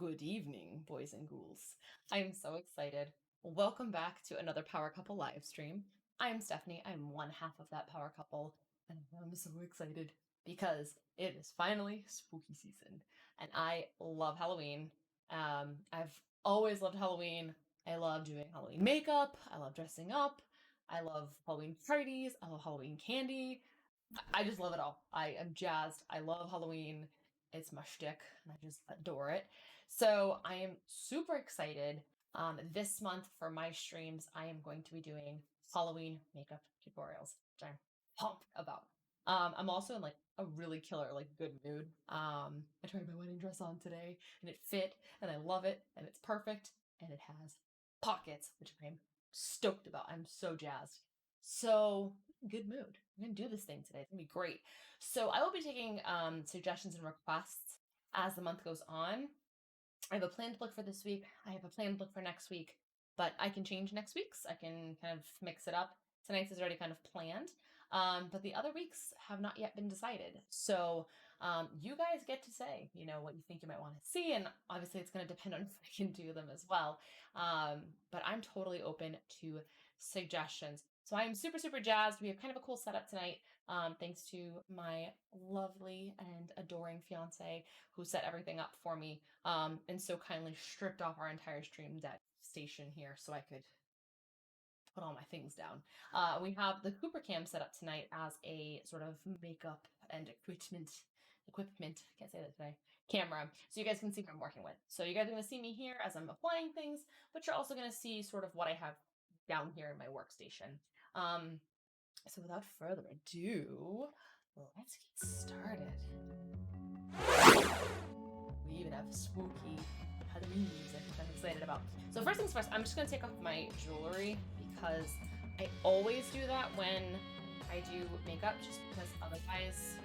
Good evening, boys and ghouls. I am so excited. Welcome back to another Power Couple live stream. I'm Stephanie. I'm one half of that Power Couple, and I'm so excited because it is finally spooky season, and I love Halloween. I've always loved Halloween. I love doing Halloween makeup. I love dressing up. I love Halloween parties. I love Halloween candy. I just love it all. I am jazzed. I love Halloween. It's my shtick, and I just adore it. So I am super excited. This month for my streams, I am going to be doing Halloween makeup tutorials, which I'm pumped about. I'm also in like a really killer, like good mood. I tried my wedding dress on today, and it fit, and I love it, and it's perfect, and it has pockets, which I'm stoked about. I'm so jazzed. So good mood. I'm gonna do this thing today. It's gonna be great. So I will be taking suggestions and requests as the month goes on. I have a planned look for this week. I have a planned look for next week, but I can change next week's. I can kind of mix it up. Tonight's is already kind of planned, but the other weeks have not yet been decided. So you guys get to say, what you think you might want to see, and obviously it's going to depend on if I can do them as well. But I'm totally open to suggestions. So I'm super, super jazzed. We have kind of a cool setup tonight, thanks to my lovely and adoring fiance who set everything up for me, and so kindly stripped off our entire stream deck station here so I could put all my things down. We have the Cooper Cam set up tonight as a sort of makeup and equipment, can't say that today, camera, so you guys can see what I'm working with. So you guys are going to see me here as I'm applying things, but you're also going to see sort of what I have down here in my workstation. So without further ado, let's get started. We even have spooky Halloween music, which I'm excited about. So first things first, I'm just going to take off my jewelry because I always do that when I do makeup, just because otherwise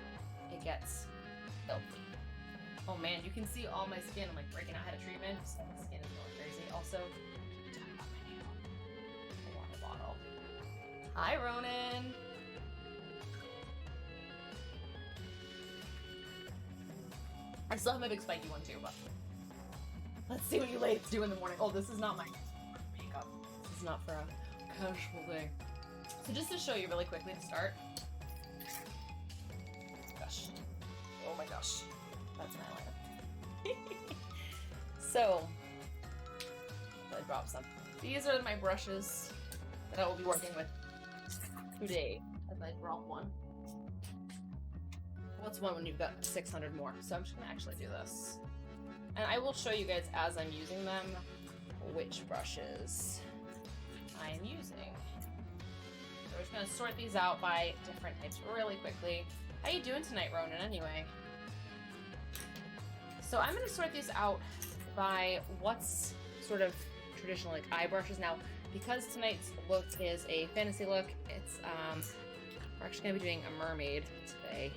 it gets filthy. Oh man, you can see all my skin. I'm like breaking out. I had a treatment, so my skin is going crazy. Also, talk about my nail. A water bottle. Hi, Ronan. I still have my big spiky one too, but let's see what you ladies do in the morning. Oh, this is not my makeup. This is not for a casual day. So just to show you really quickly to start. Gosh. Oh my gosh. That's my eyeliner. So, I dropped some. These are my brushes that I will be working with today, as I brought one. What's one when you've got 600 more? So I'm just gonna actually do this. And I will show you guys as I'm using them which brushes I'm using. So we're just gonna sort these out by different types really quickly. How you doing tonight, Ronan, anyway? So I'm gonna sort these out by what's sort of traditional, like eye brushes. Now, because tonight's look is a fantasy look, it's we're actually gonna be doing a mermaid today.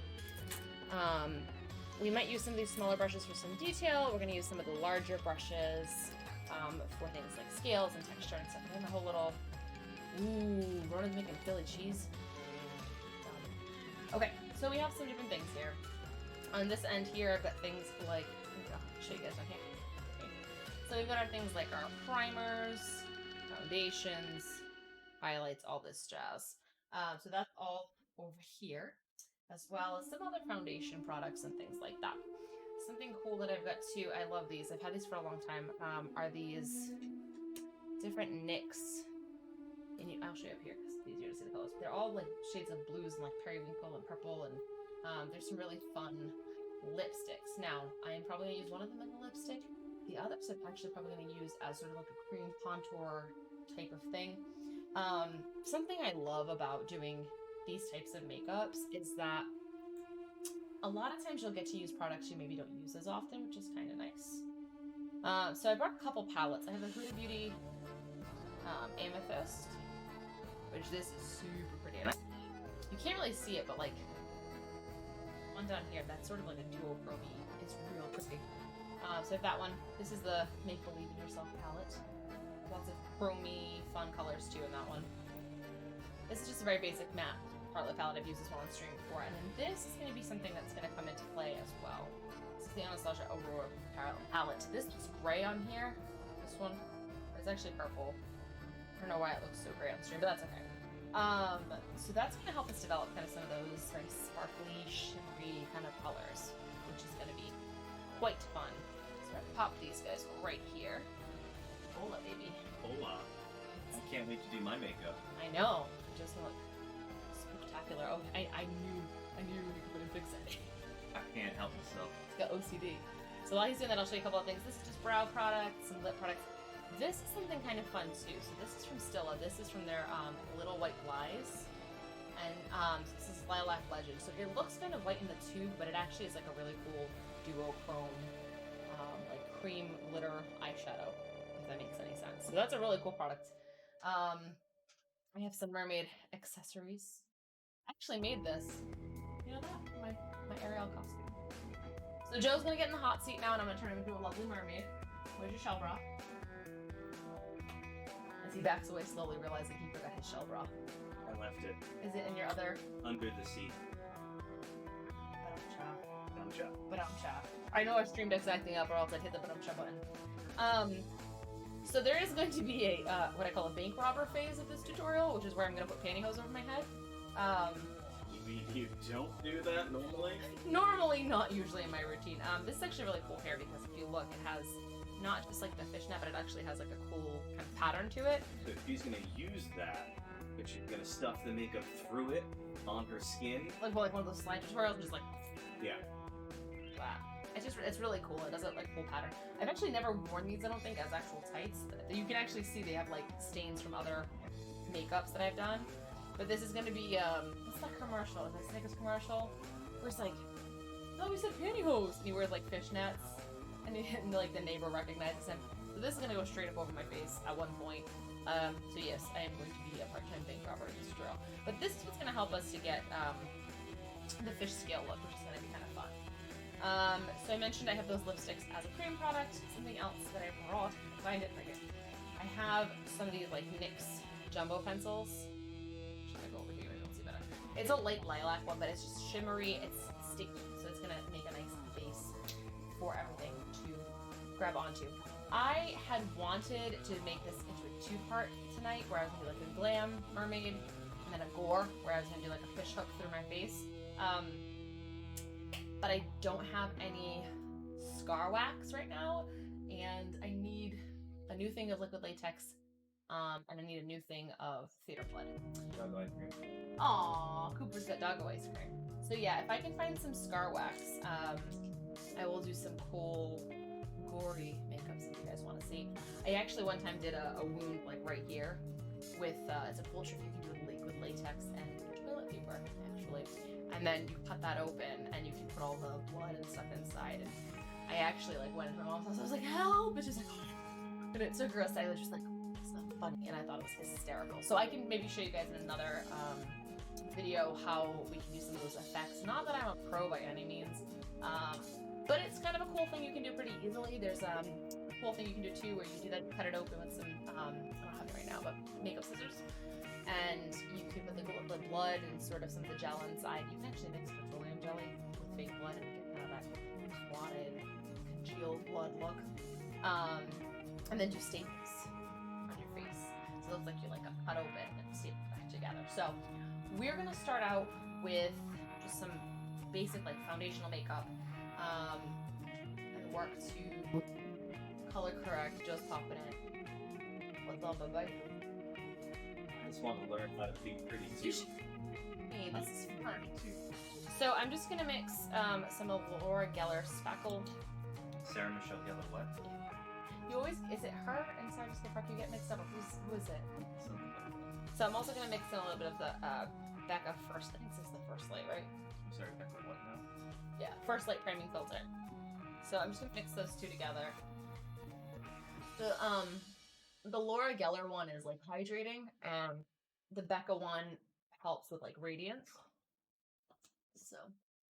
We might use some of these smaller brushes for some detail. We're going to use some of the larger brushes for things like scales and texture and stuff. And then the whole little... Ooh, Ronan's making Philly cheese. Okay, so we have some different things here. On this end here, I've got things like... I'll show you guys my hand. Okay. So we've got our things like our primers, foundations, highlights, all this jazz. So that's all over here, as well as some other foundation products and things like that. Something cool that I've got too, I love these, I've had these for a long time, are these different NYX. And I'll show you up here because it's easier to see the colors. They're all like shades of blues and like periwinkle and purple, and there's some really fun lipsticks. Now, I am probably going to use one of them as a lipstick. The others I'm actually probably going to use as sort of like a cream contour type of thing. Something I love about doing these types of makeups is that a lot of times you'll get to use products you maybe don't use as often, which is kind of nice. So I brought a couple palettes. I have a Huda Beauty Amethyst, which this is super pretty. And you can't really see it, but like one down here, that's sort of like a duochrome. It's real pretty. So I have that one. This is the Make Believe in Yourself palette. Lots of chromey, fun colors too in that one. This is just a very basic matte palette I've used this one on stream before, and then this is going to be something that's going to come into play as well. This is the Honest Nostalgia Aurora palette. This looks gray on here. This one, it's actually purple. I don't know why it looks so gray on stream, but that's okay. So that's going to help us develop kind of some of those very sparkly, shimmery kind of colors, which is going to be quite fun. So I'm going to pop these guys right here. Hola, baby. Hola. I can't wait to do my makeup. I know. Just look spooktacular. Oh, I knew you couldn't fix it. I can't help myself. It's got OCD. So while he's doing that, I'll show you a couple of things. This is just brow products, some lip products. This is something kind of fun too. So this is from Stilla. This is from their Little White Lies. And this is Lilac Legend. So it looks kind of white in the tube, but it actually is like a really cool duochrome, like cream glitter eyeshadow, if that makes any sense. So that's a really cool product. I have some Mermaid accessories. I actually made this. You know that? My Ariel costume. So Joe's gonna get in the hot seat now, and I'm gonna turn him into a lovely mermaid. Where's your shell bra? As he backs away slowly, realizing he forgot his shell bra. I left it. Is it in your other? Under the seat. Ba-dum-cha. I know our stream deck's acting up, or else I'd hit the ba-dum-cha button. So there is going to be a, what I call a bank robber phase of this tutorial, which is where I'm going to put pantyhose over my head. You don't do that normally? Normally, not usually in my routine. This is actually really cool hair because if you look, it has not just like the fishnet, but it actually has like a cool kind of pattern to it. So if he's going to use that, but you're going to stuff the makeup through it on her skin? Like one of those slide tutorials, just like... Yeah. Wow. It's really cool. It does a like cool pattern. I've actually never worn these, I don't think, as actual tights. You can actually see they have like stains from other makeups that I've done. But this is going to be, what's that commercial? Is that Snickers commercial? Where it's like, oh, we said pantyhose! And he wears like fishnets. And like the neighbor recognizes him. So this is going to go straight up over my face at one point. So yes, I am going to be a part-time bank robber in this tutorial. But this is what's going to help us to get the fish scale look, which is going to be kind of fun. So I mentioned I have those lipsticks as a cream product. Something else that I brought, find it right here. I have some of these like NYX jumbo pencils. Should I go over here? I don't see better. It's a light lilac one, but it's just shimmery. It's sticky, so it's gonna make a nice base for everything to grab onto. I had wanted to make this into a two-part tonight, where I was gonna do like a glam mermaid and then a gore, where I was gonna do like a fish hook through my face. But I don't have any scar wax right now, and I need a new thing of liquid latex, and I need a new thing of theater blood. Doggo ice cream. Aww, Cooper's got doggo ice cream. So yeah, if I can find some scar wax, I will do some cool, gory makeups if you guys want to see. I actually one time did a wound like right here with, it's a cool trick you can do with liquid latex and toilet paper, actually. And then you cut that open and you can put all the blood and stuff inside. And I actually like went into my mom's house. I was like, help! And she's like, oh. And it took her a second. She was like, it's not funny. And I thought it was hysterical. So I can maybe show you guys in another video how we can use some of those effects. Not that I'm a pro by any means, but it's kind of a cool thing you can do pretty easily. There's a cool thing you can do too, where you do that, cut it open with some, I don't have it right now, but makeup scissors. And you can put the blood and sort of some of the gel inside. You can actually mix petroleum jelly with fake blood and get kind of that clotted, congealed blood look. And then do staples on your face. So it looks like you like cut open and staple back together. So we're gonna start out with just some basic like foundational makeup. And work to color correct, just popping it. What's up, bye-bye? I just want to learn how to be pretty too. Hey, this is fun. So I'm just gonna mix some of Laura Geller Speckle. Sarah Michelle Gellar, what? You always, is it her and Sarah Jessica Parker? You get mixed up. Who is it? Something like that. So I'm also gonna mix in a little bit of the Becca First. I think this is the First Light, right? I'm sorry, Becca, what now? Yeah, First Light priming filter. So I'm just gonna mix those two together. The Laura Geller one is like hydrating, and the Becca one helps with like radiance. So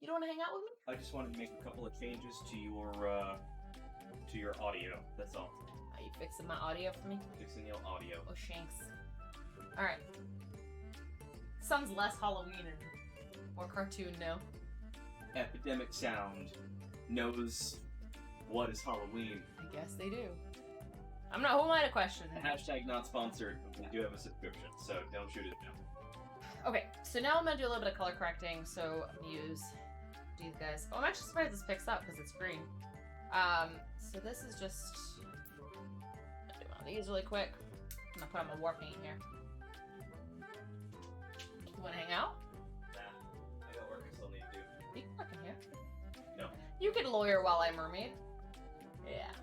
you don't want to hang out with me? I just wanted to make a couple of changes to your audio. That's all. Are you fixing my audio for me? Fixing your audio. Oh, shanks. All right. Sounds less Halloween and more cartoon now. Epidemic Sound knows what is Halloween? I guess they do. Who am I to question? Hashtag not sponsored, but we do have a subscription, so don't shoot it down. Okay, so now I'm gonna do a little bit of color correcting, so I'm gonna use these guys. Oh, I'm actually surprised this picks up because it's green. So this is just, I'm gonna do one of these really quick. I'm gonna put on my war paint here. You wanna hang out? Nah, I got work I still need to do. You can work in here. No. You can lawyer while I mermaid. Yeah.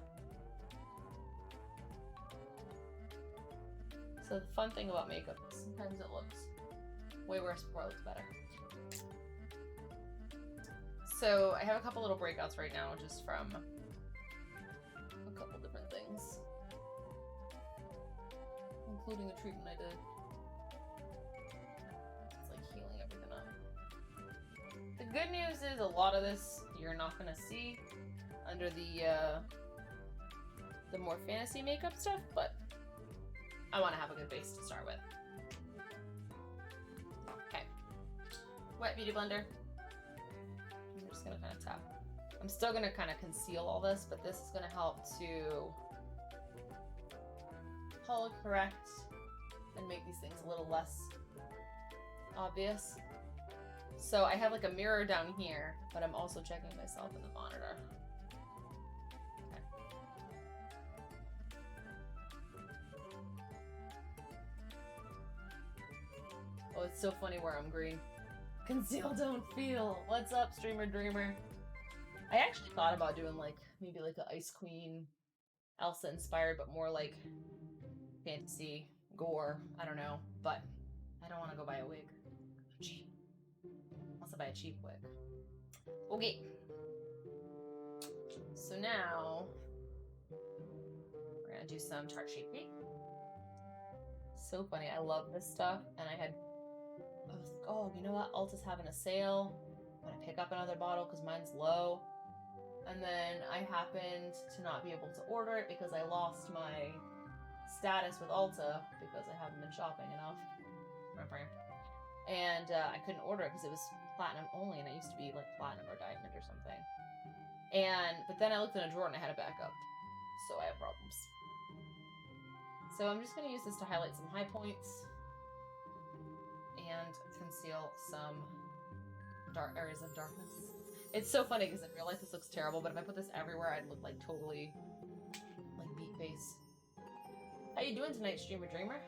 So the fun thing about makeup is sometimes it looks way worse before it looks better. So I have a couple little breakouts right now just from a couple different things. Including a treatment I did. It's like healing everything up. The good news is a lot of this you're not gonna see under the more fantasy makeup stuff, but I want to have a good base to start with. Okay. Wet Beauty Blender. I'm just gonna kind of tap. I'm still gonna kind of conceal all this, but this is gonna help to color correct and make these things a little less obvious. So I have like a mirror down here, but I'm also checking myself in the monitor. Oh, it's so funny where I'm green. Conceal, don't feel. What's up, streamer dreamer? I actually thought about doing like maybe like an Ice Queen, Elsa inspired, but more like fantasy gore. I don't know, but I don't want to go buy a wig. Cheap. Also buy a cheap wig. Okay. So now we're gonna do some tart sheet cake. So funny. I love this stuff, and I was like, oh, you know what? Ulta's having a sale. I'm gonna pick up another bottle because mine's low. And then I happened to not be able to order it because I lost my status with Ulta because I haven't been shopping enough. And I couldn't order it because it was platinum only, and it used to be like platinum or diamond or something. But then I looked in a drawer and I had it back up. So I have problems. So I'm just gonna use this to highlight some high points and conceal some dark areas of darkness. It's so funny because in real life this looks terrible, but if I put this everywhere, I'd look like totally like beat face. How you doing tonight, streamer dreamer?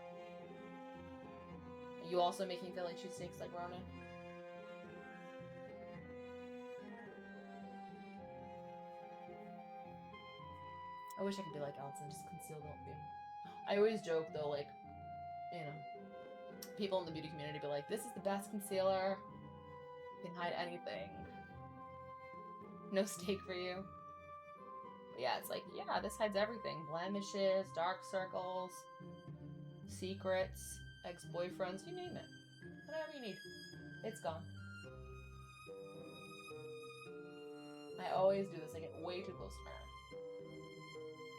Are you also making Philly cheesesteaks like Ronan? I wish I could be like Elsa and just conceal don't beam. I always joke though, like, you know, people in the beauty community be like, this is the best concealer. You can hide anything. No stake for you. But yeah, it's like, yeah, this hides everything. Blemishes, dark circles, secrets, ex-boyfriends, you name it. Whatever you need. It's gone. I always do this. I get way too close to my eye.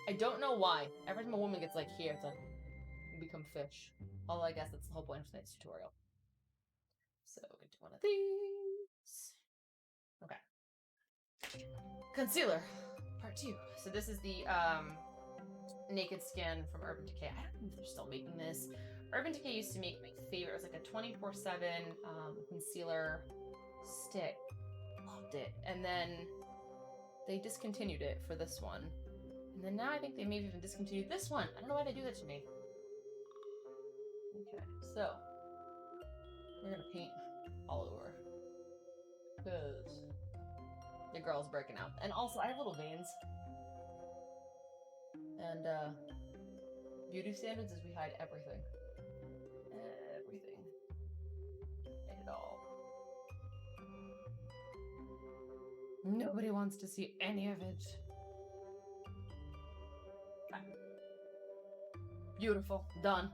I don't know why. Every time a woman gets like here, it's like, you become fish. Although I guess that's the whole point of tonight's tutorial. So we're going to do one of these. Okay. Concealer, part 2. So this is the Naked Skin from Urban Decay. I don't know if they're still making this. Urban Decay used to make my favorite. It was like a 24/7 concealer stick. Loved it. And then they discontinued it for this one. And then now I think they may have even discontinued this one. I don't know why they do that to me. Okay, so we're gonna paint all over. Because the girl's breaking out. And also, I have little veins. And beauty standards is we hide everything. Everything. Hide it all. Nobody wants to see any of it. Okay. Beautiful. Done.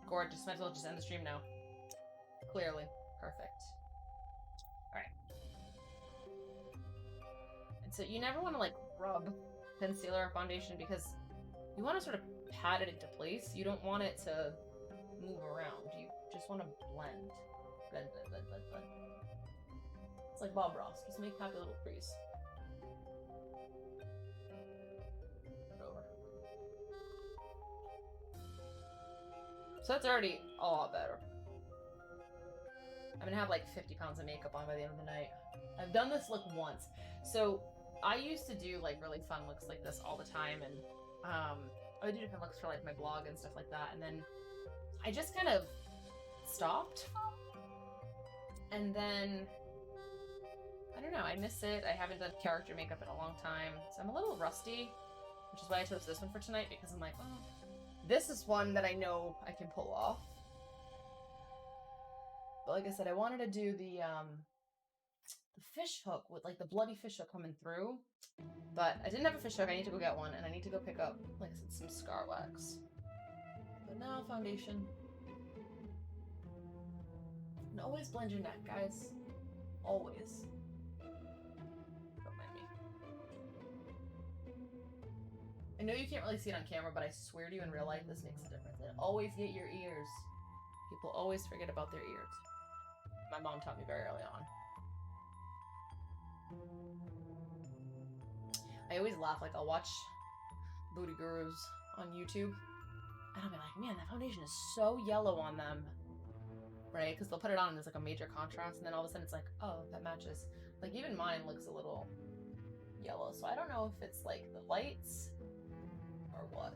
Gorgeous. Might as well just end the stream now. Clearly. Perfect. Alright. And so you never want to like rub concealer or foundation because you want to sort of pat it into place. You don't want it to move around. You just want to blend. Blend, blend, blend, blend, blend. It's like Bob Ross. Just make happy little crease. So that's already a lot better. I'm gonna have like 50 pounds of makeup on by the end of the night. I've done this look once. So I used to do like really fun looks like this all the time, and I would do different looks for like my blog and stuff like that, and then I just kind of stopped. And then I don't know, I miss it. I haven't done character makeup in a long time, so I'm a little rusty, which is why I chose this one for tonight, because I'm like, oh, this is one that I know I can pull off. But like I said, I wanted to do the fish hook with like the bloody fish hook coming through, but I didn't have a fish hook. I need to go get one, and I need to go pick up, like I said, some scar wax. But now foundation. And always blend your neck, guys. Always. Don't mind me. I know you can't really see it on camera, but I swear to you, in real life, this makes a difference. And always get your ears. People always forget about their ears. My mom taught me very early on. I always laugh, like I'll watch booty gurus on YouTube, and I'll be like, man, that foundation is so yellow on them, right? Because they'll put it on and there's like a major contrast, and then all of a sudden it's like, oh, that matches. Like even mine looks a little yellow, so I don't know if it's like the lights or what.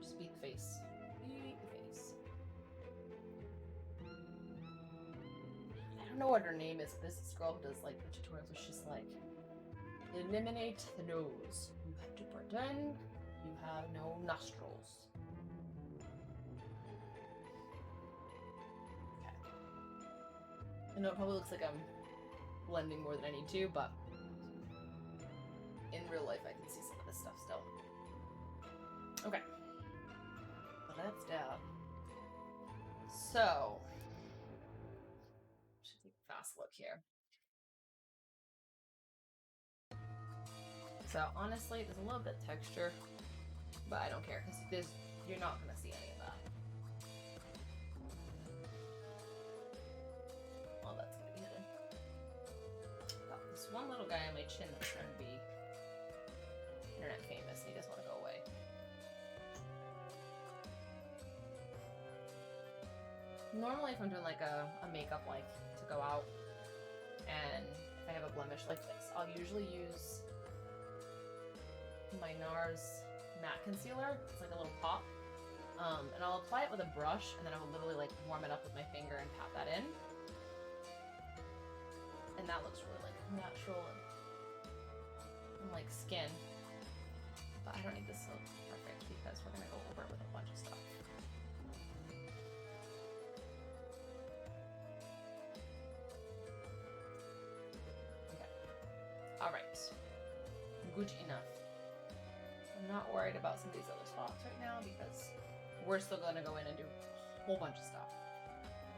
Speak face. Speak face. I don't know what her name is. This girl who does like the tutorials where she's like, eliminate the nose. You have to pretend you have no nostrils. Okay. I know it probably looks like I'm blending more than I need to, but in real life I can see some of this stuff still. Okay. Let's down. So, should take a fast look here. So honestly, there's a little bit of texture, but I don't care because you're not gonna see any of that. Well, that's gonna be hidden. Got this one little guy on my chin that's trying to be internet famous, and he doesn't want to go away. Normally if I'm doing like a makeup like to go out, and if I have a blemish like this, I'll usually use my NARS matte concealer. It's like a little pop. And I'll apply it with a brush, and then I will literally like warm it up with my finger and pat that in. And that looks really like natural and like skin. But I don't need this to look perfect because we're gonna go over it with a bunch of stuff. Alright, good enough. I'm not worried about some of these other spots right now because we're still going to go in and do a whole bunch of stuff.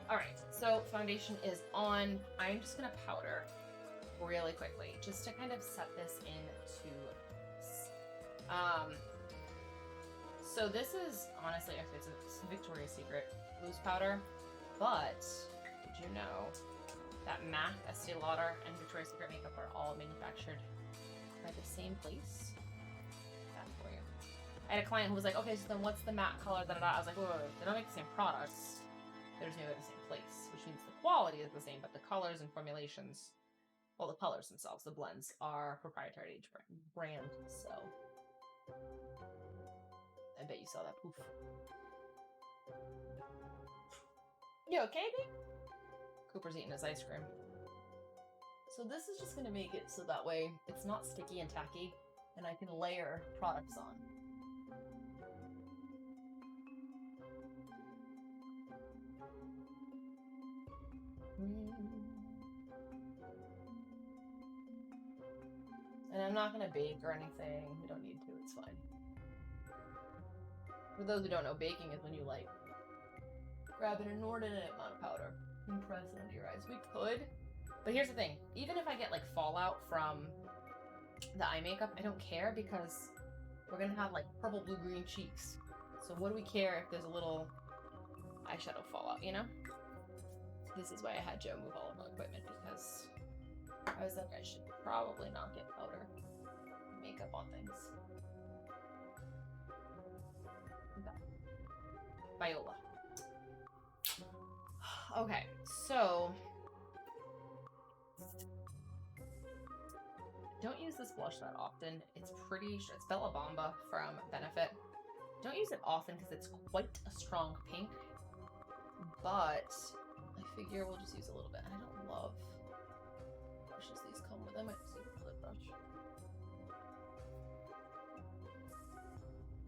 Alright, so foundation is on. I'm just going to powder really quickly just to kind of set this into so this is honestly, actually it's a Victoria's Secret loose powder, but did you know that MAC, Estee Lauder, and Victoria's Secret makeup are all manufactured by the same place? That for you. I had a client who was like, okay, so then what's the matte color? I was like, wait, they don't make the same products. They're just made by the same place, which means the quality is the same, but the colors and formulations, well, the colors themselves, the blends, are proprietary to each brand, so. I bet you saw that poof. You okay, babe? Cooper's eating his ice cream. So this is just going to make it so that way it's not sticky and tacky, and I can layer products on. And I'm not going to bake or anything. We don't need to. It's fine. For those who don't know, baking is when you like grab an inordinate amount of powder and press it under your eyes. We could, but here's the thing. Even if I get like fallout from the eye makeup, I don't care because we're gonna have like purple, blue, green cheeks. So what do we care if there's a little eyeshadow fallout, you know? This is why I had Joe move all of our equipment, because I was like, I should probably not get powder makeup on things. Viola. Okay, so don't use this blush that often. It's it's Bella Bamba from Benefit. Don't use it often because it's quite a strong pink, but I figure we'll just use a little bit. And I don't love brushes these come with. I might just use a clip brush.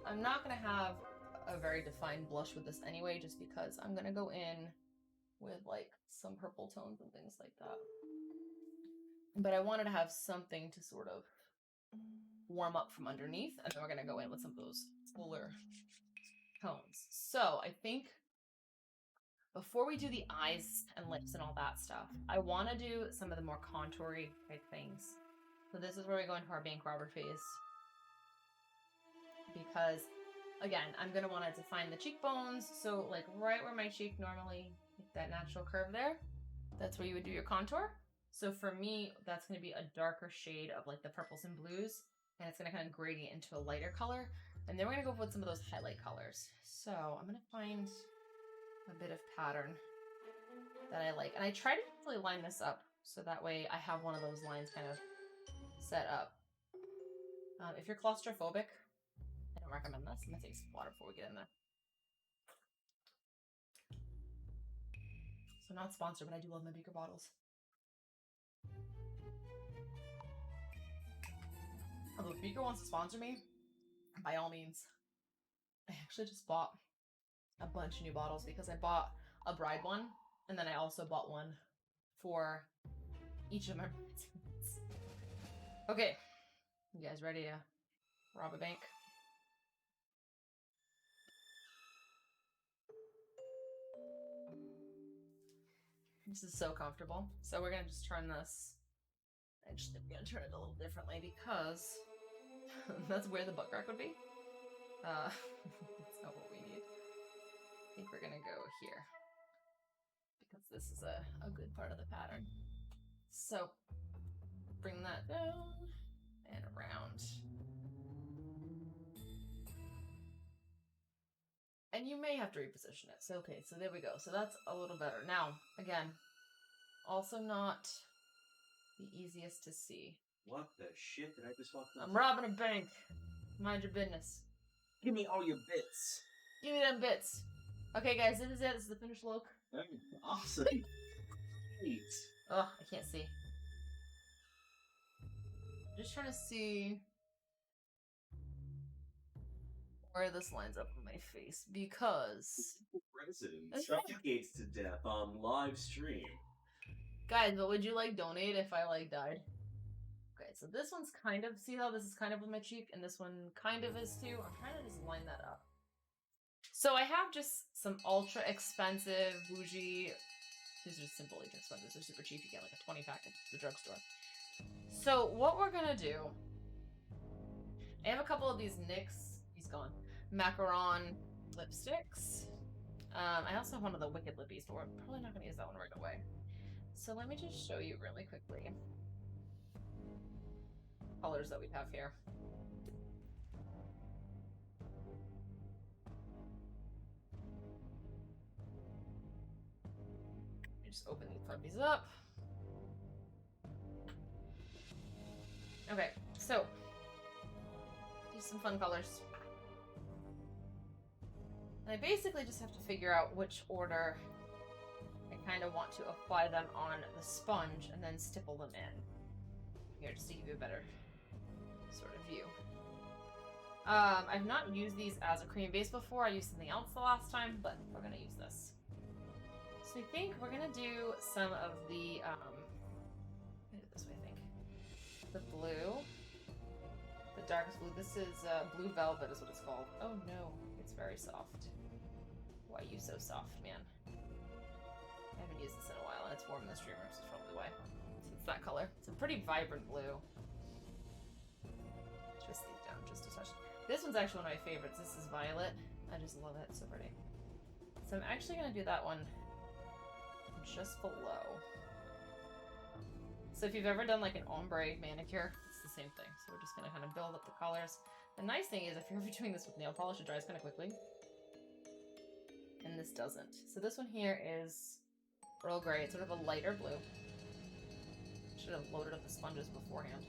I'm not going to have a very defined blush with this anyway, just because I'm going to go in with like some purple tones and things like that. But I wanted to have something to sort of warm up from underneath, and then we're going to go in with some of those cooler tones. So I think before we do the eyes and lips and all that stuff, I want to do some of the more contoury type things. So this is where we go into our bank robber phase. Because, again, I'm going to want to define the cheekbones. So, like, right where my cheek normally, like that natural curve there, that's where you would do your contour. So for me, that's going to be a darker shade of, like, the purples and blues. And it's going to kind of gradient into a lighter color. And then we're going to go with some of those highlight colors. So I'm going to find a bit of pattern that I like. And I try to really line this up so that way I have one of those lines kind of set up. If you're claustrophobic, I don't recommend this. I'm going to take some water before we get in there. So not sponsored, but I do love my beaker bottles. Although if Beaker wants to sponsor me, by all means. I actually just bought a bunch of new bottles because I bought a bride one, and then I also bought one for each of my bridesmaids. Okay, you guys ready to rob a bank? This is so comfortable. So we're gonna just turn this. Actually, I'm gonna turn it a little differently because that's where the butt crack would be. That's not what we need. I think we're gonna go here because this is a good part of the pattern. So bring that down and around. And you may have to reposition it. So, okay, so there we go. So that's a little better. Now, again, also not the easiest to see. What the shit did I just walk into? I'm robbing a bank. Mind your business. Give me all your bits. Give me them bits. Okay, guys, this is it. This is the finished look. Awesome. Great. Oh, I can't see. I'm just trying to see where this lines up with my face because President suffocates to death on live stream. Guys, but would you like donate if I like died? Okay, so this one's kind of, see how this is kind of with my cheek and this one kind of is too? I'm trying to just line that up. So I have just some ultra expensive bougie, these are simple ultra expensive, they're super cheap, you get like a 20 pack at the drugstore. So what we're gonna do, I have a couple of these NYX, he's gone, macaron lipsticks. I also have one of the Wicked Lippies, but we're probably not gonna use that one right away. So let me just show you really quickly colors that we have here. Let me just open these puppies up. Okay, so do some fun colors. And I basically just have to figure out which order I kind of want to apply them on the sponge and then stipple them in. Here, just to give you a better sort of view. I've not used these as a cream base before. I used something else the last time, but we're gonna use this. So I think we're gonna do some of the, do it this way, I think. The blue. The darkest blue. This is Blue Velvet is what it's called. Oh no, it's very soft. Why are you so soft, man? I haven't used this in a while, and it's warm in the streamer, so that's probably why. So it's that color. It's a pretty vibrant blue. Twist these down just a touch. This one's actually one of my favorites. This is Violet. I just love it. It's so pretty. So I'm actually going to do that one just below. So if you've ever done like an ombre manicure, it's the same thing. So we're just going to kind of build up the colors. The nice thing is if you're ever doing this with nail polish, it dries kind of quickly. and this doesn't. So this one here is Earl Grey. It's sort of a lighter blue. Should have loaded up the sponges beforehand.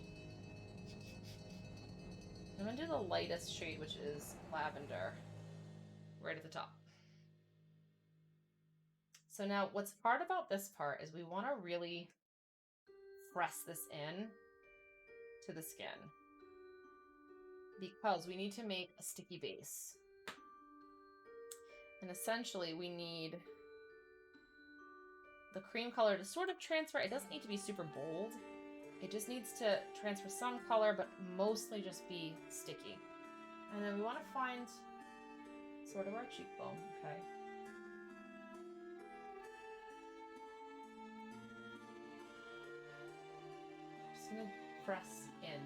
I'm going to do the lightest shade, which is lavender, right at the top. So now what's hard about this part is we want to really press this in to the skin because we need to make a sticky base. And essentially we need the cream color to sort of transfer. It doesn't need to be super bold. It just needs to transfer some color, but mostly just be sticky. And then we want to find sort of our cheekbone, okay? Just gonna press in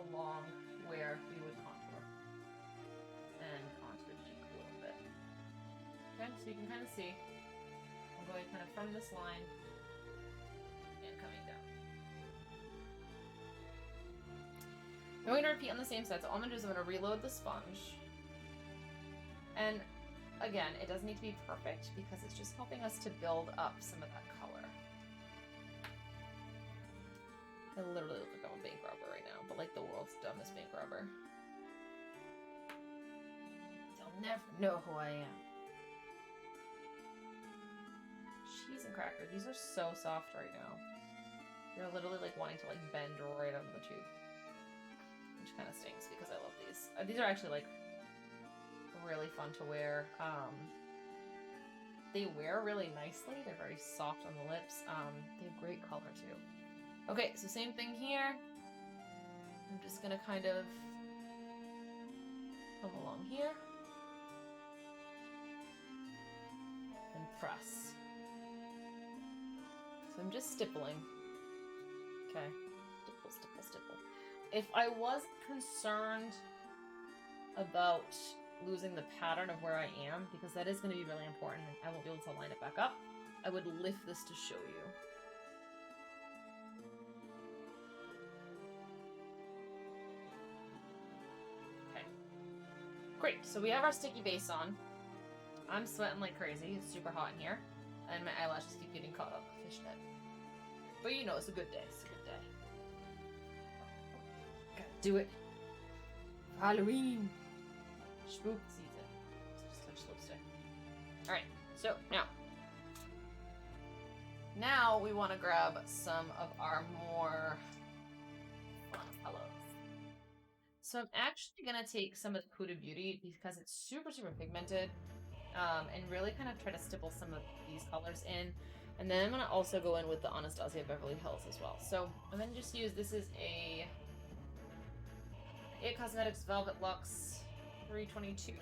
along where we would contour and onto the cheek a little bit. Okay, so you can kind of see I'm going kind of from this line and coming down. I'm going to repeat on the same side. So all I'm going to do is I'm going to reload the sponge. And again, it doesn't need to be perfect because it's just helping us to build up some of that color. I literally look like I'm a bank robber right now, but like the world's dumbest bank robber. They'll never know who I am. Cheese and crackers. These are so soft right now. They're literally like wanting to like bend right on the tube. Which kind of stinks because I love these. These are actually like really fun to wear. They wear really nicely. They're very soft on the lips. They have great color too. Okay, so same thing here. I'm just gonna kind of come along here and press. So I'm just stippling. Okay, stipple, stipple, stipple. If I was concerned about losing the pattern of where I am, because that is going to be really important, and I won't be able to line it back up, I would lift this to show you. Okay. Great, so we have our sticky base on. I'm sweating like crazy. It's super hot in here. And my eyelashes keep getting caught up. Fishnet. But you know, it's a good day. It's a good day. Gotta do it. Halloween. Spook season. Just touch lipstick. Alright, so now we want to grab some of our more fun colors. So I'm actually going to take some of the Huda Beauty because it's super, super pigmented. And really kind of try to stipple some of these colors in. And then I'm going to also go in with the Anastasia Beverly Hills as well. So I'm going to just use, this is a It Cosmetics Velvet Luxe 322.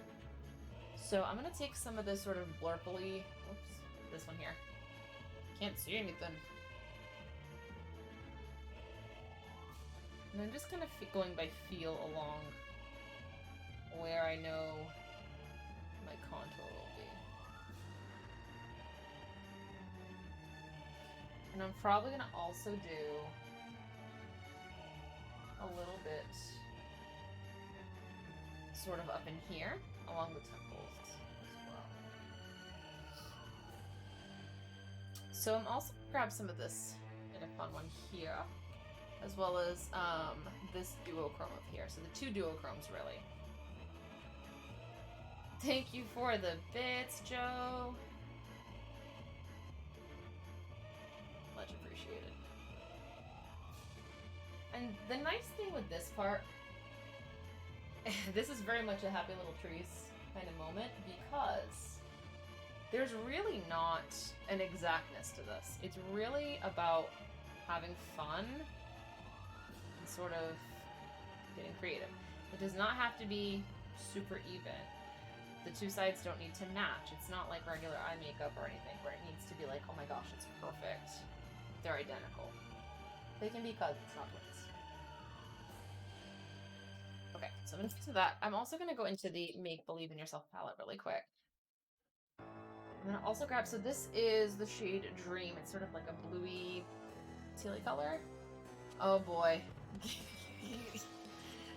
So I'm going to take some of this sort of blurply, whoops, this one here. Can't see anything. And I'm just kind of going by feel along where I know my contour will be. And I'm probably going to also do a little bit sort of up in here along the temples as well. So I'm also going to grab some of this in a fun one here, as well as this duochrome up here. So the two duochromes, really. Thank you for the bits, Joe. Much appreciated. And the nice thing with this part, this is very much a Happy Little Trees kind of moment, because there's really not an exactness to this. It's really about having fun and sort of getting creative. It does not have to be super even. The two sides don't need to match. It's not like regular eye makeup or anything where it needs to be like, oh my gosh, it's perfect. They're identical. They can be cousins, not twins. Okay, so I'm going to do that. I'm also going to go into the Make Believe in Yourself palette really quick. I'm going to also grab, so this is the shade Dream. It's sort of like a bluey, tealy color. Oh boy.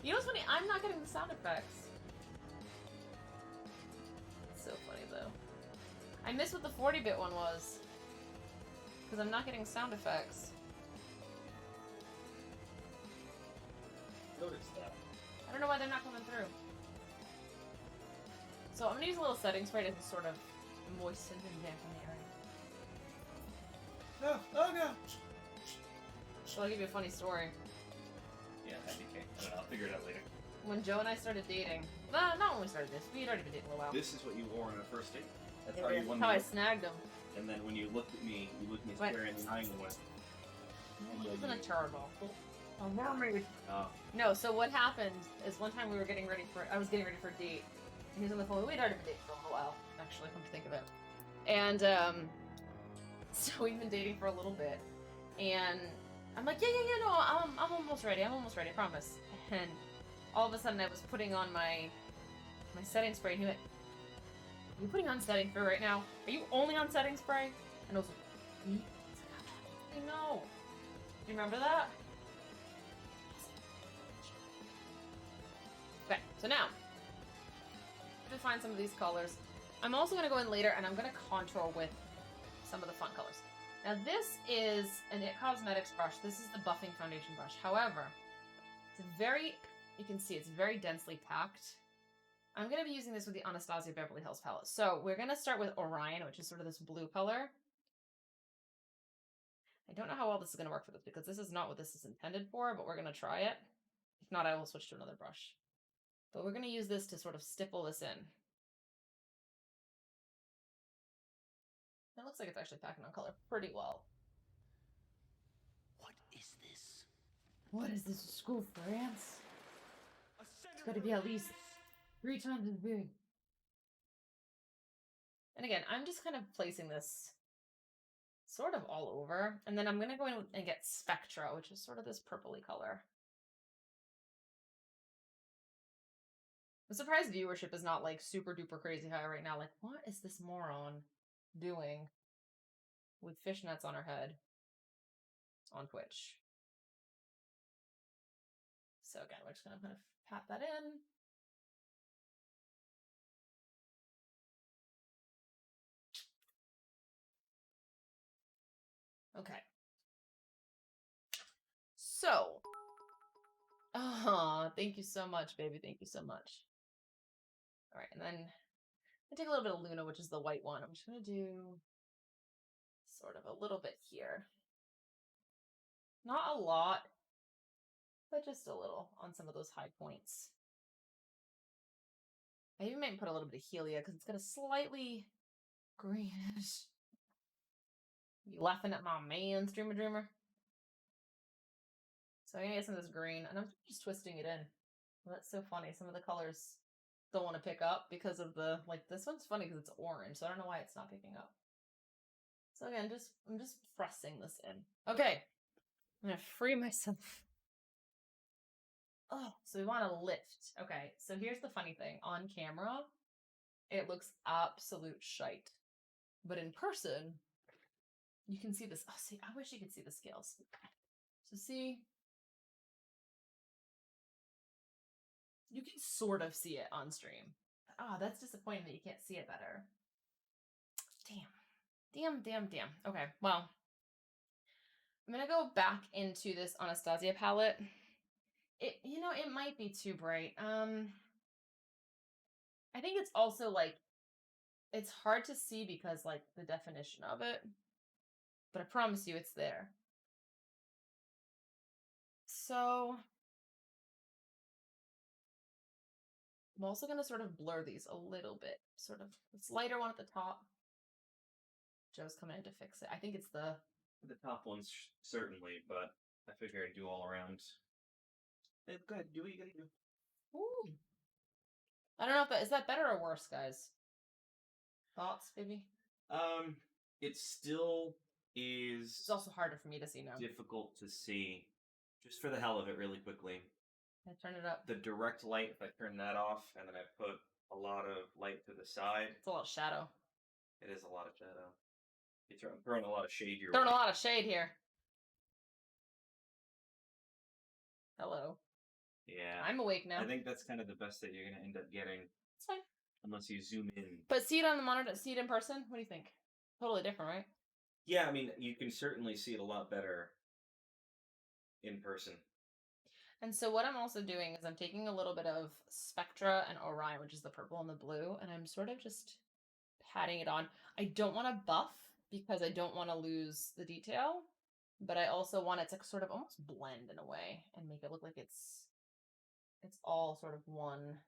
You know what's funny? I'm not getting the sound effects. It's so funny though. I missed what the 40-bit one was. Because I'm not getting sound effects. Notice that. I don't know why they're not coming through. So I'm gonna use a little setting spray to sort of moisten and dampen the area. No, oh no! So I'll give you a funny story. Yeah, that'd be okay. I don't know, I'll figure it out later. When Joe and I started dating, not when we started this, we had already been dating a little while. This is what you wore on our first date. That's It how is. you won How me. I snagged him. And then when you looked at me square in the eye and went, It wasn't a turtle. A mermaid. oh, No, so what happened is one time I was getting ready for a date. And he was on the phone. We'd already been dating for a little while, actually, come to think of it. And so we've been dating for a little bit. And I'm like, yeah, no, I'm almost ready. I promise. And all of a sudden I was putting on my setting spray and he went, are you putting on setting spray right now? Are you only on setting spray? And I was like, I know. Do you remember that? Okay, so now, to find some of these colors. I'm also going to go in later and I'm going to contour with some of the fun colors. Now this is an It Cosmetics brush. This is the buffing foundation brush. However, it's very, you can see it's very densely packed. I'm going to be using this with the Anastasia Beverly Hills palette. So we're going to start with Orion, which is sort of this blue color. I don't know how well this is going to work for this because this is not what this is intended for, but we're going to try it. If not, I will switch to another brush. But we're going to use this to sort of stipple this in. It looks like it's actually packing on color pretty well. What is this? What is this, a school for ants? It's got to be at least 3 times as big. And again, I'm just kind of placing this sort of all over. And then I'm going to go in and get Spectra, which is sort of this purpley color. I'm surprised viewership is not like super duper crazy high right now. Like, what is this moron doing with fishnets on her head on Twitch? So again, we're just going to kind of pat that in. Okay. So, thank you so much, baby. Thank you so much. All right, and then I take a little bit of Luna, which is the white one. I'm just going to do sort of a little bit here. Not a lot, but just a little on some of those high points. I even might put a little bit of Helia because it's got a slightly greenish. You laughing at my man, Streamer Dreamer? So I'm gonna get some of this green, and I'm just twisting it in. Well, that's so funny. Some of the colors don't want to pick up because of the, like, this one's funny because it's orange, so I don't know why it's not picking up. So again, I'm just pressing this in. Okay, I'm gonna free myself. Oh, so we want to lift. Okay, so here's the funny thing. On camera, it looks absolute shite. But in person, you can see this. Oh, see, I wish you could see the scales. So see, you can sort of see it on stream. Oh, that's disappointing that you can't see it better. Damn. Okay, well, I'm gonna go back into this Anastasia palette. It might be too bright. I think it's also like, it's hard to see because like the definition of it, but I promise you it's there. So I'm also going to sort of blur these a little bit. Sort of this lighter one at the top. Joe's coming in to fix it. I think it's the top ones, certainly, but I figure I'd do all around. Hey, go ahead, do what you gotta do. Ooh. I don't know if is that better or worse, guys? Thoughts, baby? It still is. It's also harder for me to see now. Difficult to see. Just for the hell of it, really quickly. I turn it up. The direct light, if I turn that off, and then I put a lot of light to the side. It's a lot of shadow. It is a lot of shadow. I'm throwing a lot of shade your Throwing way. a lot of shade here. Hello. Yeah. I'm awake now. I think that's kind of the best that you're going to end up getting. It's fine. unless you zoom in. But see it on the monitor, see it in person? What do you think? Totally different, right? Yeah, I mean, you can certainly see it a lot better in person. And so what I'm also doing is I'm taking a little bit of Spectra and Orion, which is the purple and the blue, and I'm sort of just patting it on. I don't want to buff because I don't want to lose the detail, but I also want it to sort of almost blend in a way and make it look like it's all sort of one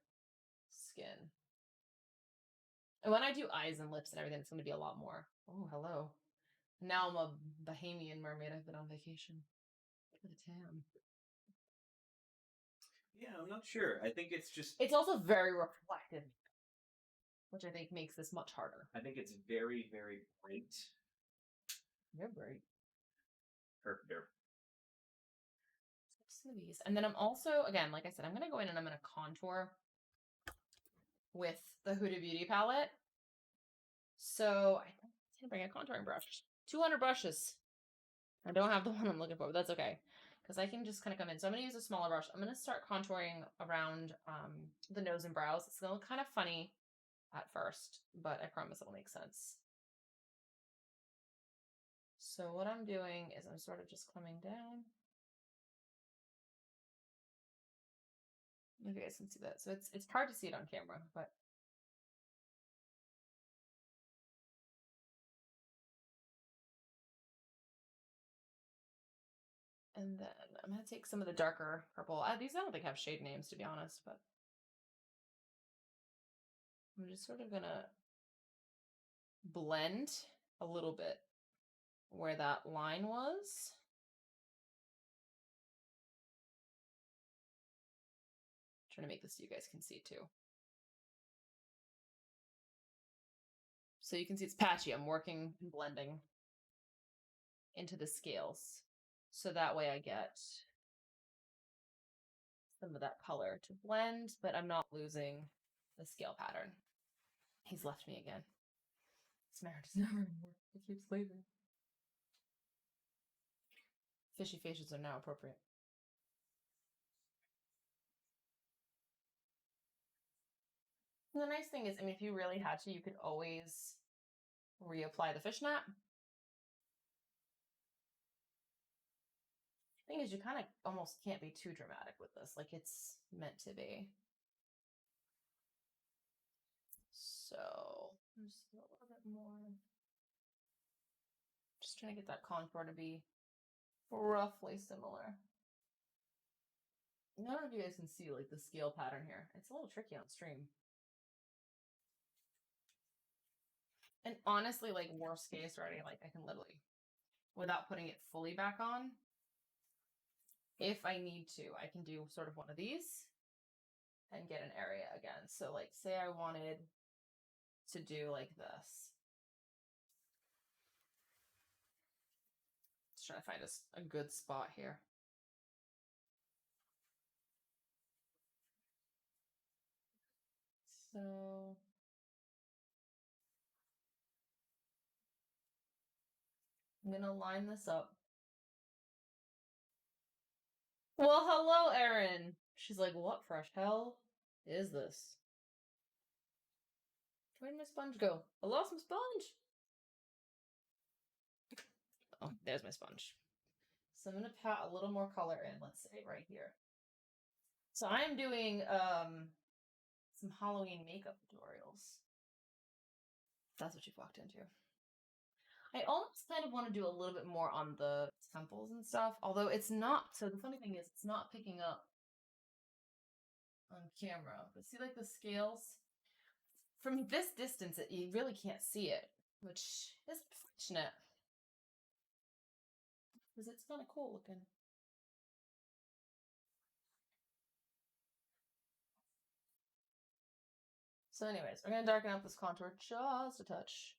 skin. And when I do eyes and lips and everything, it's going to be a lot more. Oh, hello. Now I'm a Bahamian mermaid. I've been on vacation. Look at the tan. Yeah, I'm not sure. I think it's just. It's also very reflective, which I think makes this much harder. I think it's very, very bright. You're great. Herb. Some of these. And then I'm also, again, like I said, I'm going to go in and I'm going to contour with the Huda Beauty palette. So I didn't bring a contouring brush. 200 brushes. I don't have the one I'm looking for, but that's okay. Because I can just kind of come in. So I'm going to use a smaller brush. I'm going to start contouring around the nose and brows. It's going to look kind of funny at first, but I promise it'll make sense. So what I'm doing is I'm sort of just coming down. You guys can see that. So it's hard to see it on camera, but and then I'm gonna take some of the darker purple. These I don't think have shade names, to be honest, but I'm just sort of gonna blend a little bit where that line was. I'm trying to make this so you guys can see too. So you can see it's patchy. I'm working and blending into the scales. So that way I get some of that color to blend, but I'm not losing the scale pattern. He's left me again. This marriage is never gonna work. He keeps leaving. Fishy faces are now appropriate. And the nice thing is, I mean, if you really had to, you could always reapply the fishnet. Thing is, you kind of almost can't be too dramatic with this. Like, it's meant to be. So, just a little bit more. Just trying to get that contour to be roughly similar. I don't know if you guys can see, like, the scale pattern here. It's a little tricky on stream. And honestly, like, worst case already, like, I can literally, without putting it fully back on, if I need to, I can do sort of one of these and get an area again. So like, say I wanted to do like this. Just trying to find a good spot here. So I'm gonna line this up. Well, hello, Erin. She's like, what fresh hell is this? Where did my sponge go? I lost my sponge. Oh, there's my sponge. So I'm gonna pat a little more color in, let's say right here. So I'm doing some Halloween makeup tutorials. That's what you've walked into. I almost kind of want to do a little bit more on the temples and stuff, although it's not. So the funny thing is, it's not picking up on camera. But see, like the scales from this distance, you really can't see it, which is unfortunate because it's kind of cool looking. So, anyways, we're gonna darken up this contour just a touch,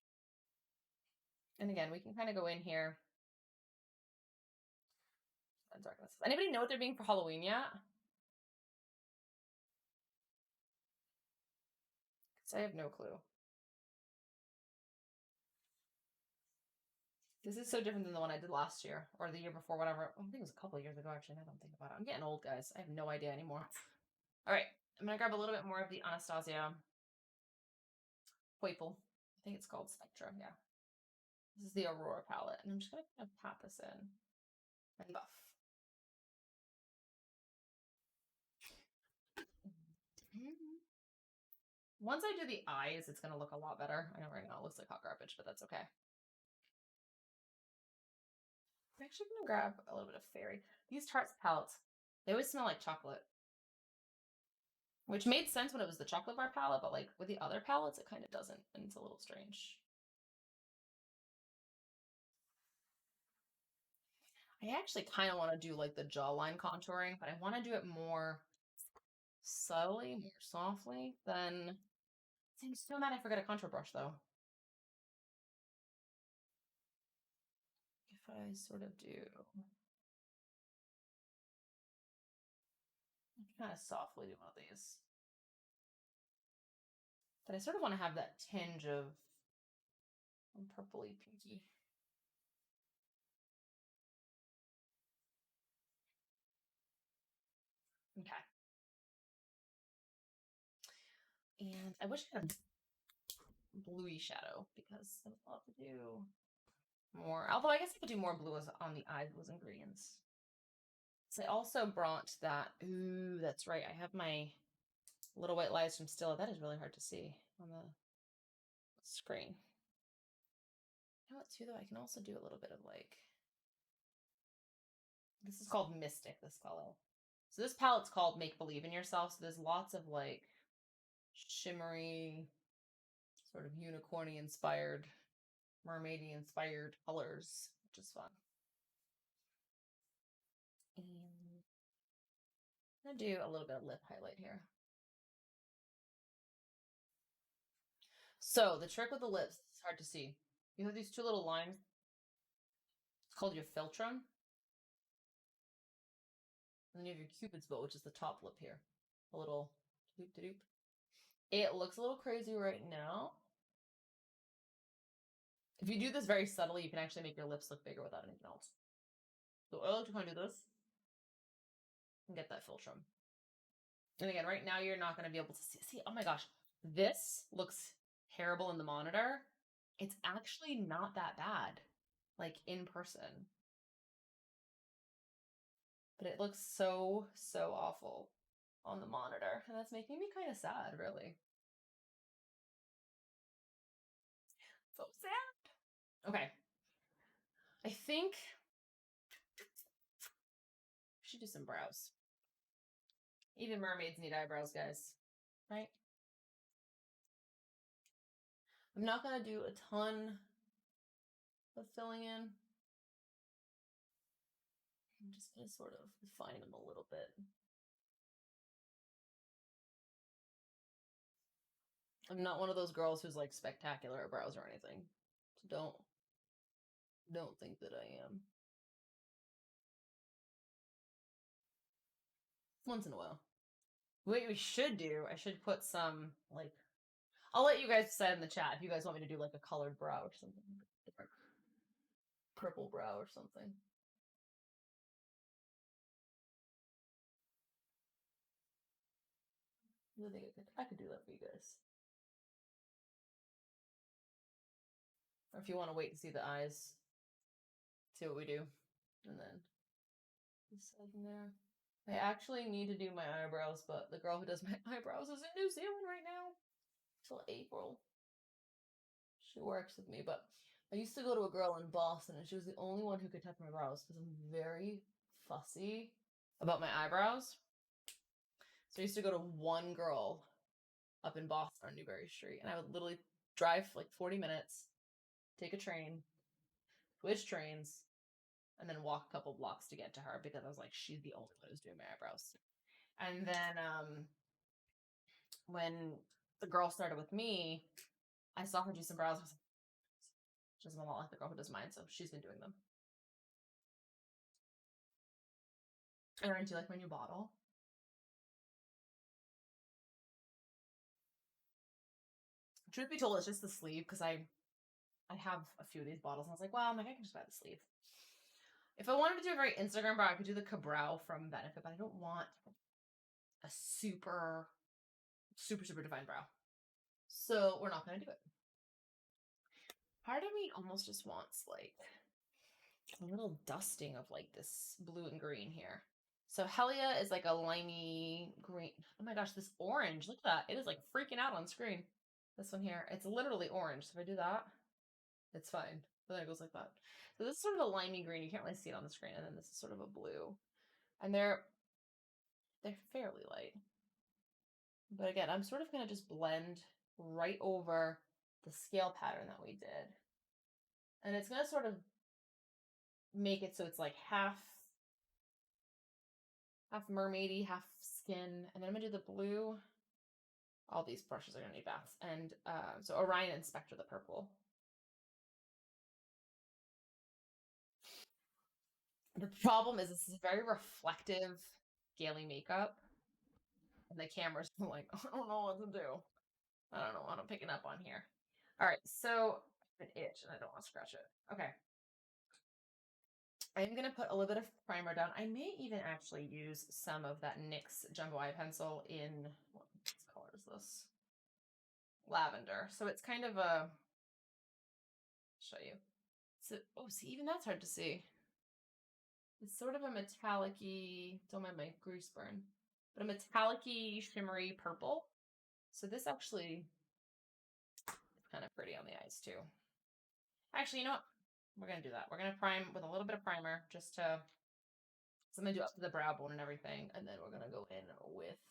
and again, we can kind of go in here. Anybody know what they're being for Halloween yet? Because I have no clue. This is so different than the one I did last year or the year before, whatever. I think it was a couple of years ago, actually. I don't think about it. I'm getting old, guys. I have no idea anymore. All right. I'm going to grab a little bit more of the Anastasia Purple. I think it's called Spectra, yeah. This is the Aurora palette, and I'm just going to kind of pat this in and buff. Once I do the eyes, it's going to look a lot better. I know right now it looks like hot garbage, but that's okay. I'm actually going to grab a little bit of Fairy. These Tarts palettes, they always smell like chocolate. Which made sense when it was the chocolate bar palette, but like with the other palettes, it kind of doesn't, and it's a little strange. I actually kind of want to do like the jawline contouring, but I want to do it more subtly, more softly than... I'm so mad I forgot a contour brush though. If I sort of do... kind of softly do one of these. But I sort of want to have that tinge of purpley pinky. Okay. And I wish I had a bluey shadow because I would love to do more. Although I guess I could do more blue on the eyes with ingredients. So I also brought that. Ooh, that's right. I have my Little White Lies from Stilla. That is really hard to see on the screen. You know what, too, though? I can also do a little bit of like... This is called Mystic, this color. So this palette's called Make Believe in Yourself. So there's lots of like shimmery, sort of unicorny inspired, mermaidy inspired colors, which is fun. And I'm gonna do a little bit of lip highlight here. So the trick with the lips, it's hard to see. You have these two little lines. It's called your philtrum. And then you have your cupid's bow, which is the top lip here. A little doop-de-doop. It looks a little crazy right now. If you do this very subtly, you can actually make your lips look bigger without anything else. So I like to kind of do this and get that philtrum. And again, right now you're not going to be able to see. Oh my gosh, this looks terrible in the monitor. It's actually not that bad, like in person. But it looks so, so awful on the monitor. And that's making me kind of sad, really. So sad. Okay. I think we should do some brows. Even mermaids need eyebrows, guys. Right? I'm not going to do a ton of filling in. I'm just going to sort of define them a little bit. I'm not one of those girls who's like spectacular at brows or anything. So don't think that I am. Once in a while. What we should do, I should put some, like, I'll let you guys decide in the chat if you guys want me to do like a colored brow or something. Different purple brow or something. I think I could do that for you guys. Or if you want to wait to see the eyes, see what we do. And then decide from there. I actually need to do my eyebrows, but the girl who does my eyebrows is in New Zealand right now. Till April. She works with me, but I used to go to a girl in Boston, and she was the only one who could touch my brows because I'm very fussy about my eyebrows. So I used to go to one girl up in Boston on Newbury Street, and I would literally drive for like 40 minutes, take a train, switch trains, and then walk a couple blocks to get to her because I was like, she's the only one who's doing my eyebrows. And then when the girl started with me, I saw her do some brows. I was like, she doesn't a lot like the girl who does mine, so she's been doing them. And do you like my new bottle? Truth be told, it's just the sleeve because I have a few of these bottles, and I was like, well, I can just buy the sleeve. If I wanted to do a very Instagram brow, I could do the Cabrow from Benefit, but I don't want a super, super, super defined brow. So we're not going to do it. Part of me almost just wants like a little dusting of like this blue and green here. So Helia is like a limey green. Oh my gosh, this orange. Look at that. It is like freaking out on screen. This one here, it's literally orange. So if I do that, it's fine. But then it goes like that. So this is sort of a limey green. You can't really see it on the screen. And then this is sort of a blue. And they're fairly light. But again, I'm sort of going to just blend right over the scale pattern that we did. And it's going to sort of make it so it's like half mermaidy, half skin. And then I'm going to do the blue. All these brushes are going to need baths. And so Orion and Spectre, the purple. The problem is this is very reflective, scaly makeup. And the camera's like, I don't know what to do. I don't know what I'm picking up on here. All right, so I have an itch and I don't want to scratch it. Okay. I'm going to put a little bit of primer down. I may even actually use some of that NYX Jumbo Eye Pencil in, what color is this? Lavender. So it's kind of a, show you. So, oh, see, even that's hard to see. It's sort of a metallic-y, don't mind my grease burn, but a metallic-y, shimmery purple. So this actually is kind of pretty on the eyes too. Actually, you know what? We're going to do that. We're going to prime with a little bit of primer just to, so I'm going to do up to the brow bone and everything. And then we're going to go in with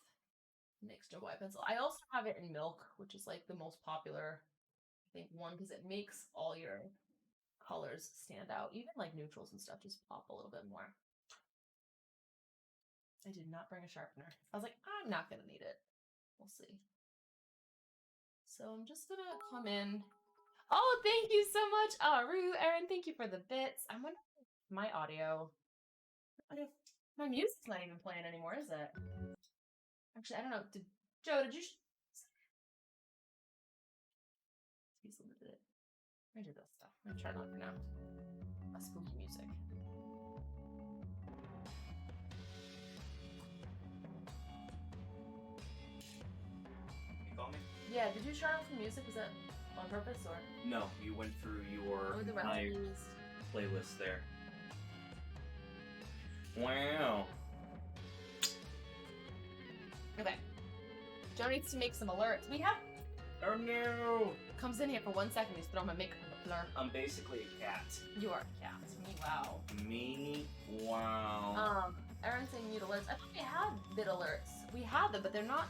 NYX Jumbo Eye Pencil. I also have it in Milk, which is like the most popular, I think, one, because it makes all your colors stand out. Even like neutrals and stuff just pop a little bit more. I did not bring a sharpener. I was like, I'm not going to need it. We'll see. So I'm just going to come in. Oh, thank you so much. Oh, Rue, Erin, thank you for the bits. I'm wondering if my audio, my music's not even playing anymore, is it? Actually, I don't know. Joe, did you? Did it? I'm gonna do this stuff. I'm gonna try it on for now. A spooky music. You call me? Yeah, did you turn off the music? Was that on purpose or? No, you went through your The my playlist there. Wow. Okay. Joe needs to make some alerts. We have. Oh no! Comes in here for 1 second. He's throwing my makeup on the floor. I'm basically a cat. You are a cat. Me, wow. Me, wow. Aaron's saying mute alerts. I thought we had bit alerts. We had them, but they're not,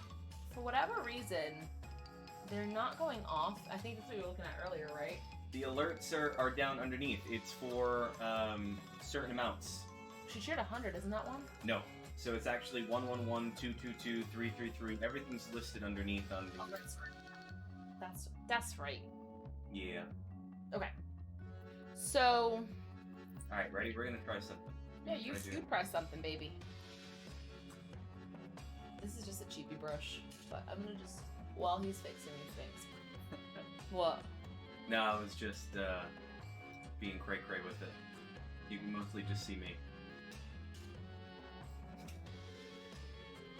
for whatever reason, they're not going off. I think that's what you were looking at earlier, right? The alerts are down underneath. It's for certain amounts. She shared 100, isn't that one? No. So it's actually 111, 222, 333. Everything's listed underneath on the... Oh, that's right. Yeah. Okay. So... Alright, ready? We're gonna try something. Yeah, you press something, baby. This is just a cheapy brush, but I'm gonna just, while he's fixing these things. What? No, I was just being cray-cray with it. You can mostly just see me.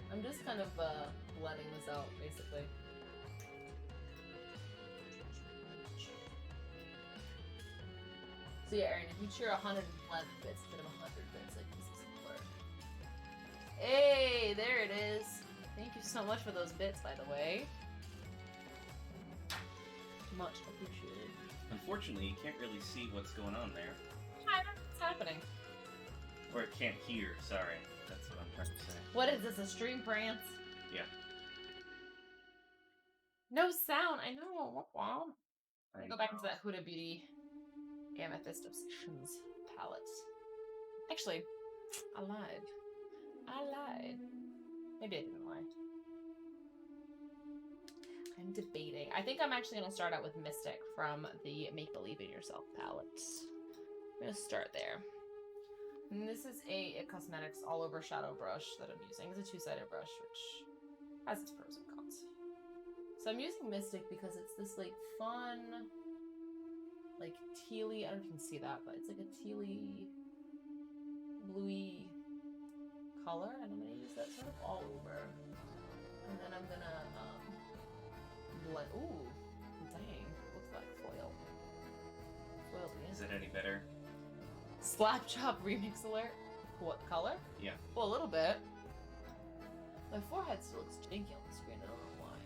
I'm just kind of blending this out, basically. So yeah, Erin, if you cheer 111 bits instead of 100 bits, like this is simpler. Hey, there it is. Thank you so much for those bits, by the way. Much appreciated. Unfortunately, you can't really see what's going on there. I don't know what's happening. Or it can't hear, sorry. That's what I'm trying to say. What is this, a stream prance? Yeah. No sound, I know. Wow. I'm gonna go back into that Huda Beauty Amethyst Obsessions palette. Actually, I lied. Maybe I didn't lie. I'm debating. I think I'm actually going to start out with Mystic from the Make Believe in Yourself palette. I'm going to start there. And this is a Cosmetics All Over Shadow brush that I'm using. It's a two-sided brush, which has its pros and cons. So I'm using Mystic because it's this, like, fun, like, tealy, I don't know if you can see that, but it's like a tealy, bluey color, and I'm going to use that sort of all over. And then I'm going to Ooh, dang. Looks like foil. Foil's Is amazing. it any better? Slap chop remix alert. What color? Yeah. Well, a little bit. My forehead still looks janky on the screen. I don't know why.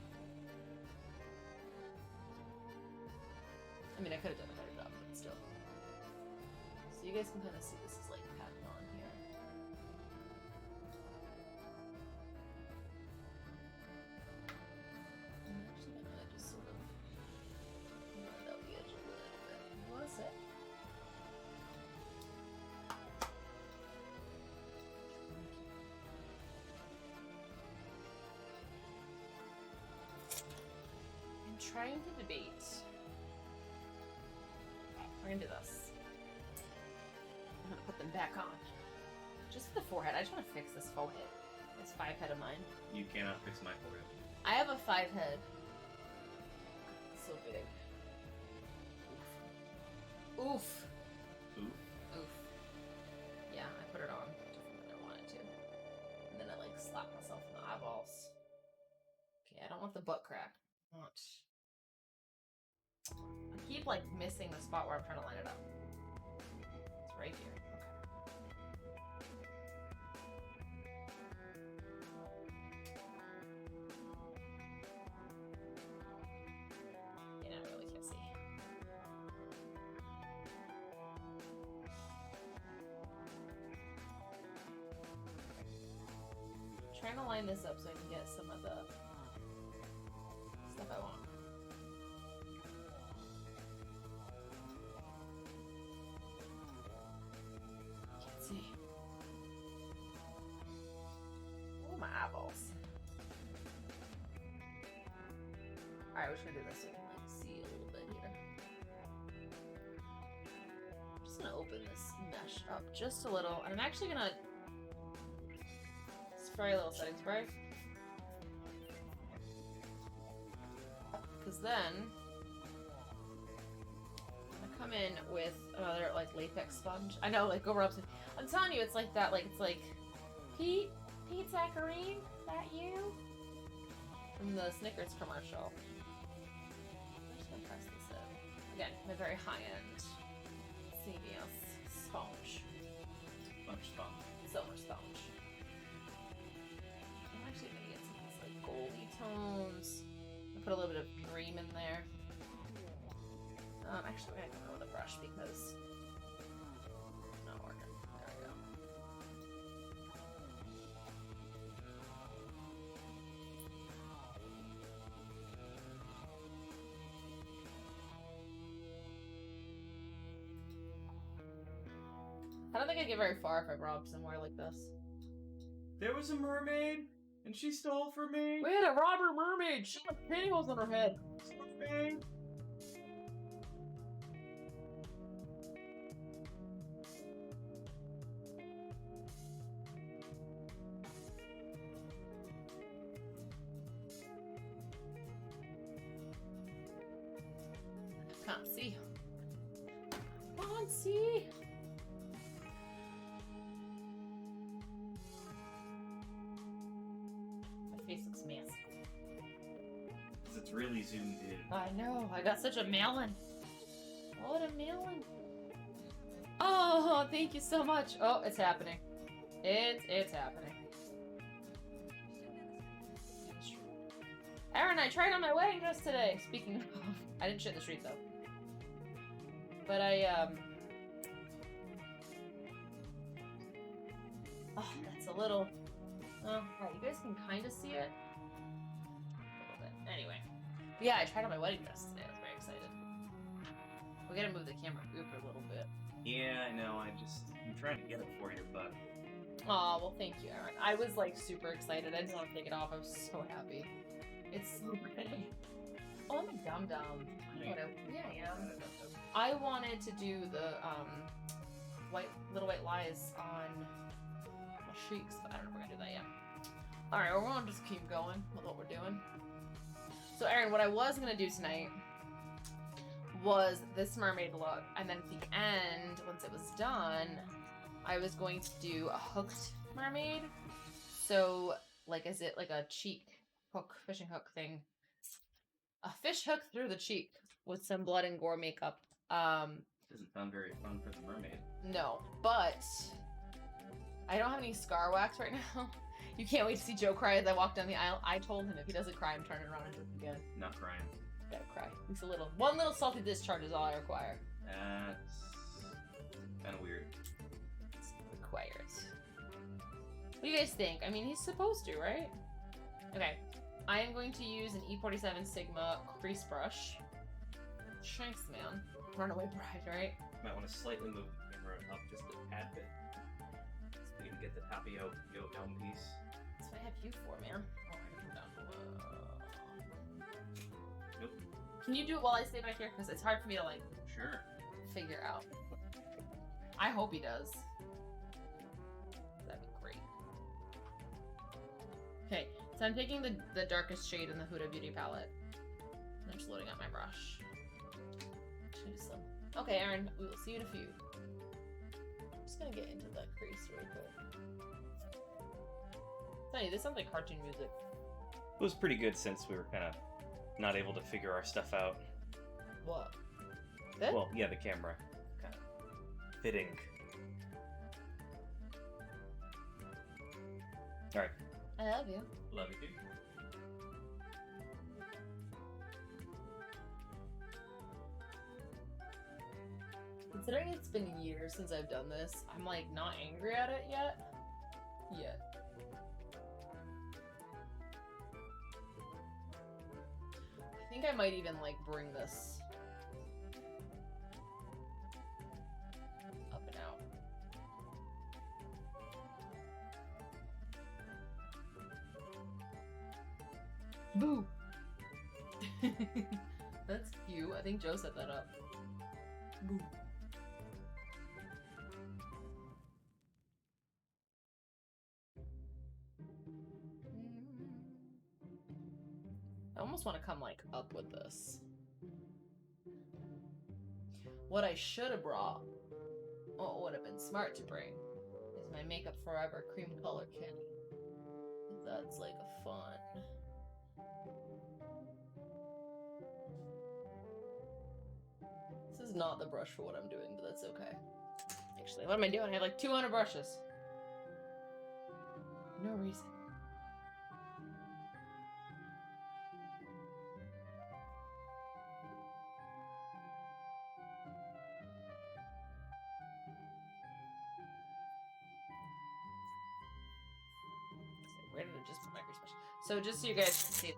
I mean, I could have done a better job, but still. So you guys can kind of see this is like pattern on here. I'm actually gonna just sort of round out the edge a little bit. You want to sit? I'm trying to debate. We're gonna do this. I'm gonna put them back on. Just for the forehead. I just want to fix this forehead. This 5-head of mine. You cannot fix my forehead. I have a 5-head. So big. Oof. Ooh. Oof. Yeah, I put it on different than I wanted to. And then I like slapped myself in the eyeballs. Okay, I don't want the butt crack. I want... I keep like missing the spot where I'm trying to line it up. It's right here. Okay. Yeah, I really can't see. I'm trying to line this up so I can get some of the stuff I want. Can't see. Oh, my eyeballs. Alright, we're just gonna do this so I can like see a little bit here. I'm just gonna open this mesh up just a little, and I'm actually gonna spray a little setting spray. Because then I'm gonna come in with another like latex sponge. I know, like go rub some. I'm telling you, it's like that. Like it's like Pete Saccharine, that you from the Snickers commercial. I'm just gonna press this in again. My very high end CVS sponge. Much fun. So much sponge. I'm actually gonna get some of these like goldy tones. I'll put a little bit of cream in there. Actually, we're gonna go with a brush because it's not working. There we go. I don't think I'd get very far if I robbed somewhere like this. There was a mermaid, and she stole from me. We had a robber mermaid! She had pantyhose on her head! Mermaid. Can't see. Can't see! My face looks massive. It's really zoomed in. I know, I got such a melon. What a melon. Oh, thank you so much. Oh, it's happening. It's happening. Aaron, I tried on my wedding dress today. Speaking of, I didn't shit in the street though. But oh, that's a little, oh, yeah, you guys can kind of see it. A little bit. Anyway. But yeah, I tried on my wedding dress today. I was very excited. We gotta move the camera over a little bit. Yeah, I know. I'm trying to get it for you, but Aw, well, thank you, Aaron. I was like super excited. I didn't want to take it off. I was so happy. It's so pretty. Oh, I'm a dum dum. Whatever. Yeah, I am. I wanted to do the Little White Lies on Shrieks, but I don't know if we're gonna do that yet. Alright, we're gonna just keep going with what we're doing. So Aaron, what I was gonna do tonight was this mermaid look, and then at the end, once it was done, I was going to do a hooked mermaid. So, like, is it like a cheek hook, fishing hook thing? A fish hook through the cheek with some blood and gore makeup. Doesn't sound very fun for the mermaid. No, but I don't have any scar wax right now. You can't wait to see Joe cry as I walk down the aisle. I told him if he doesn't cry, I'm turning around and do it again. Not crying. Gotta cry. It's one little salty discharge is all I require. That's kind of weird. It's required. What do you guys think? I mean, he's supposed to, right? Okay. I am going to use an E47 Sigma crease brush. Shanks, man. Runaway bride, right? Might want to slightly move the camera up just a tad bit. So you can get the tapio down piece. That's what I have you for, man. Oh, I can down below. Nope. Can you do it while I stay back here? Because it's hard for me to, like, Sure. figure out. I hope he does. That'd be great. Okay, so I'm taking the darkest shade in the Huda Beauty palette. I'm just loading up my brush. Choose some. Okay, Aaron, we will see you in a few. I'm just gonna get into that crease really quick. Funny, this sounds like cartoon music. It was pretty good since we were kind of not able to figure our stuff out. What? Good? Well, yeah, the camera. Kind of fitting. Alright. I love you. Love you too. Considering it's been years since I've done this, I'm like not angry at it yet. I think I might even like bring this up and out. Boo! That's cute. I think Joe set that up. Boo. I almost want to come like up with this. What I should have brought, what would have been smart to bring, is my Makeup Forever cream color kit. That's like a fun. This is not the brush for what I'm doing, but that's okay. Actually, what am I doing? I have like 200 brushes. No reason. Where did it just put my crease brush? So just so you guys can see,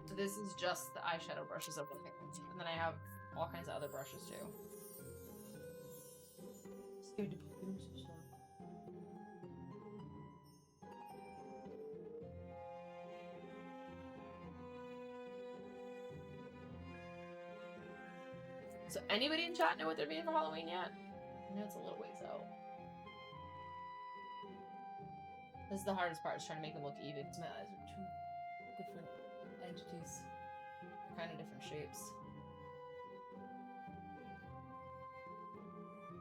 so this is just the eyeshadow brushes of the pigment, and then I have all kinds of other brushes too. Scared to put them so slow. So anybody in chat know what they're being for Halloween yet? I know it's a little ways out. This is the hardest part, is trying to make them look even, because my eyes are two different entities. They're kind of different shapes.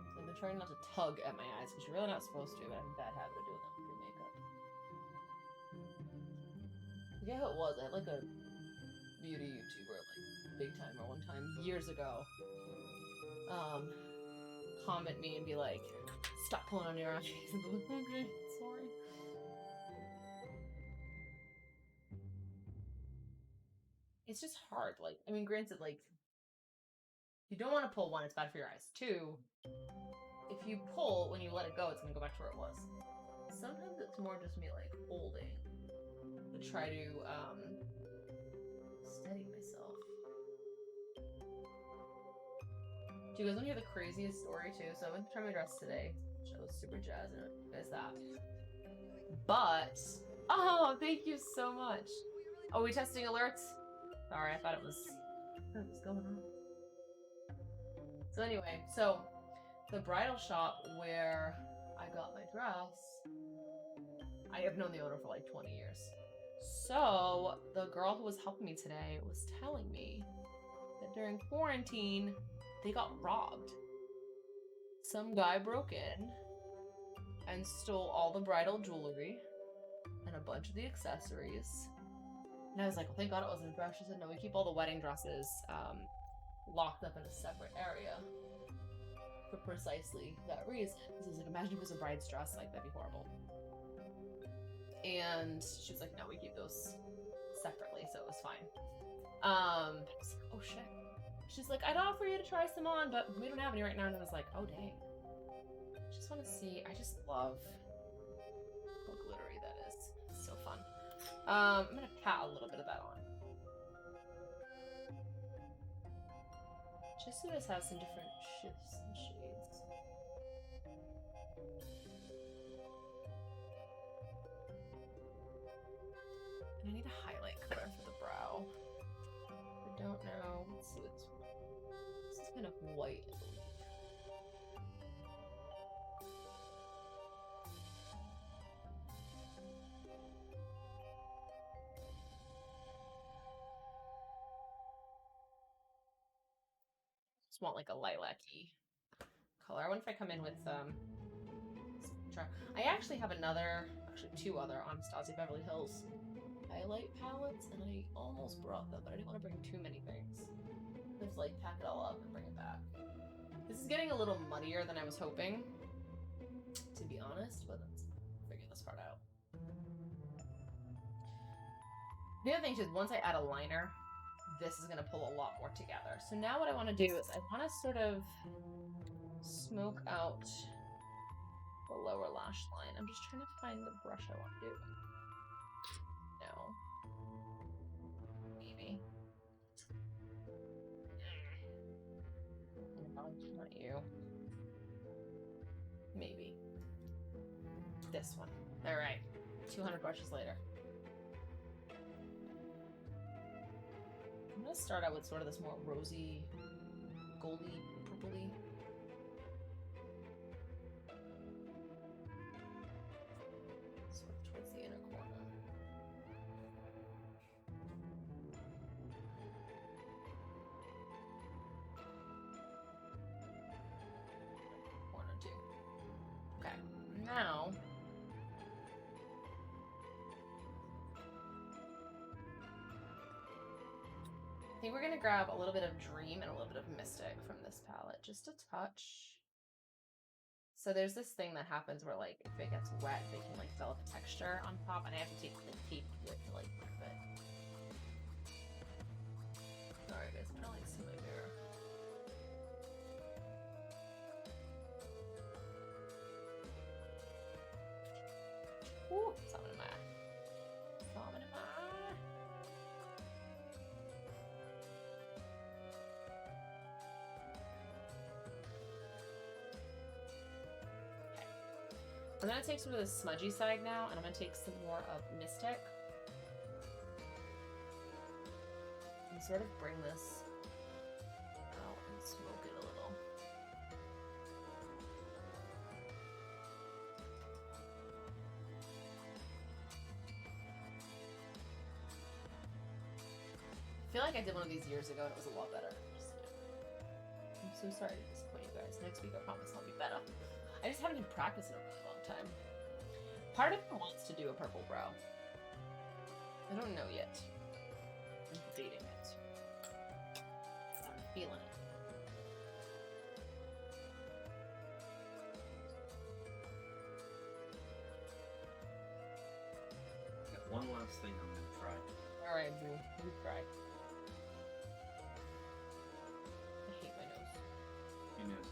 So I've been trying not to tug at my eyes, because you're really not supposed to, but I have a bad habit of doing that with your makeup. I forget who it was. I had like a beauty YouTuber, like big timer one time, years ago. Comment me and be like, stop pulling on your eyes. And I'm like, okay, sorry. It's just hard. Like, I mean, granted, like, you don't want to pull. One, it's bad for your eyes. Two, if you pull, when you let it go, it's gonna go back to where it was. Sometimes it's more just me, like, holding to try to, steady myself. Do you guys want to hear the craziest story, too? So I went to try my dress today, which I was super jazzed, and you guys that. But, oh, thank you so much. Oh, are we testing alerts? Sorry, I thought it was, what was going on? So anyway, so the bridal shop where I got my dress, I have known the owner for like 20 years. So the girl who was helping me today was telling me that during quarantine, they got robbed. Some guy broke in and stole all the bridal jewelry and a bunch of the accessories And I was like, well, thank God it wasn't a dress. She said, no, we keep all the wedding dresses locked up in a separate area for precisely that reason. Because I was like, imagine if it was a bride's dress, like, that'd be horrible. And she was like, no, we keep those separately, so it was fine. I was like, oh shit. She's like, I'd offer you to try some on, but we don't have any right now. And I was like, oh dang. I just want to see. I just love how glittery that is. It's so fun. I'm gonna pat a little bit of that on. Just so this has some different shifts and shades. And I need a highlight color for the brow. I don't know. Let's see what's. This is kind of white, I believe. Just want like a lilac-y color. I wonder if I come in with I actually have two other Anastasia Beverly Hills highlight palettes, and I almost brought them, but I didn't want to bring too many things. Just like pack it all up and bring it back. This is getting a little muddier than I was hoping, to be honest, but let's figure this part out. The other thing is, once I add a liner, this is going to pull a lot more together. So now what I want to do is I want to sort of smoke out the lower lash line. I'm just trying to find the brush I want to do. No. Maybe. No, not you. Maybe. This one. Alright. 200 brushes later. I'm going to start out with sort of this more rosy, goldy, purpley. Sort of towards the inner corner. Corner too. Okay, now I think we're gonna grab a little bit of Dream and a little bit of Mystic from this palette, just a touch. So there's this thing that happens where, like, if it gets wet, they can like develop a texture on top, and I have to take the tape to it to like move it. Sorry guys, I don't like see my mirror. Ooh, something in my eye. Something in my eye. I'm gonna take sort of the smudgy side now, and I'm gonna take some more of Mystic. And sort of bring this out and smoke it a little. I feel like I did one of these years ago and it was a lot better. I'm so sorry to disappoint you guys. Next week I promise I'll be better. I just haven't been practicing in a really long time. Part of me wants to do a purple brow. I don't know yet. I'm debating it. I'm feeling it. Got one last thing I'm gonna try. Alright, Boo. You try. I hate my nose. Your nose is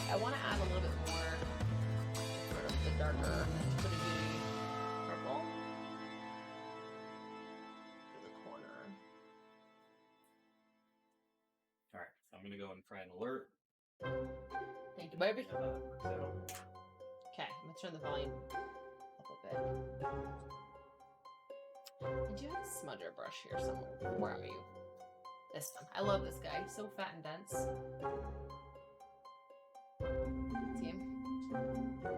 I want to add a little bit more, sort of the darker, liquidy purple to the corner. Alright, I'm gonna go and try and alert. Thank you, baby. Yeah, that works out. Okay, I'm gonna turn the volume up a bit. I do have a smudger brush here somewhere. Where are you? This one. I love this guy. So fat and dense. See him? So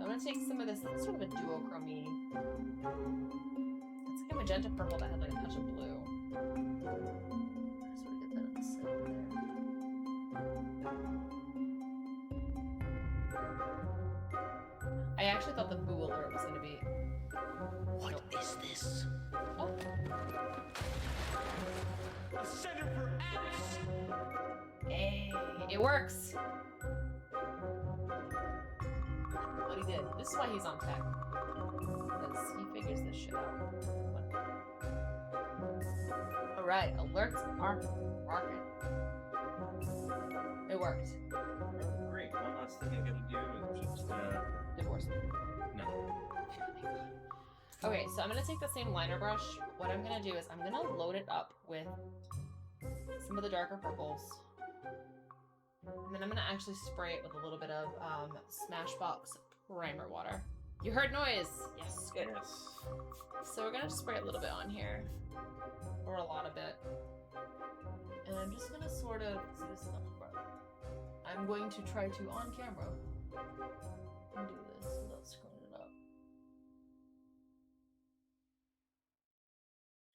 I'm gonna take some of this. That's sort of a duochrome-y. It's like a magenta purple that had like a touch of blue. Sort of get that on the center there. I actually thought the boo alert was gonna be... What is this? Oh, A center for ants! hey, it works! What he did. This is why he's on tech. Because he figures this shit out. Alright, alerts are working. It worked. Great. One last thing I gotta do is just Divorce. no. Okay, so I'm gonna take the same liner brush. What I'm gonna do is I'm gonna load it up with some of the darker purples. And then I'm gonna actually spray it with a little bit of Smashbox primer water. You heard noise! Yes, good. Yes. So we're gonna spray a little bit on here. Or a lot of it. And I'm just gonna sort of... See, this is not I'm going to try to, on camera, do this without screwing it up.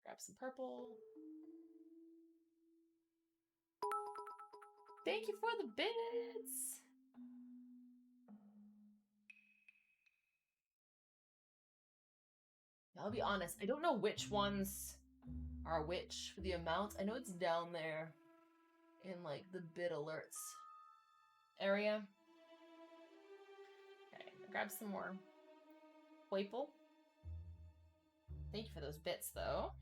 Grab some purple. Thank you for the bits! I'll be honest, I don't know which ones are which for the amounts. I know it's down there in like the bit alerts area. Okay, grab some more purple. Thank you for those bits though.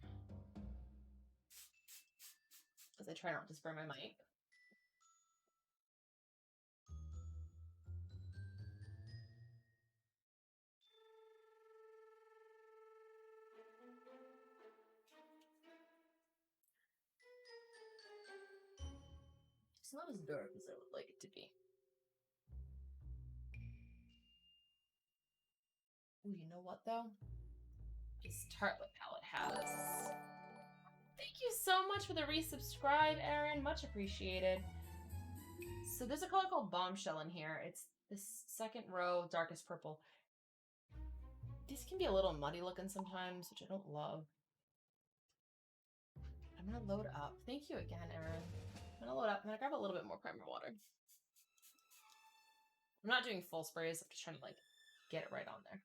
As I try not to spray my mic. It's not as dark as I would like it to be. Ooh, you know what though? This Tartlet palette has. Thank you so much for the resubscribe, Erin. Much appreciated. So there's a color called Bombshell in here. It's this second row, darkest purple. These can be a little muddy looking sometimes, which I don't love. I'm gonna load up. Thank you again, Erin. I'm gonna load up. I'm gonna grab a little bit more primer water. I'm not doing full sprays. I'm just trying to like get it right on there.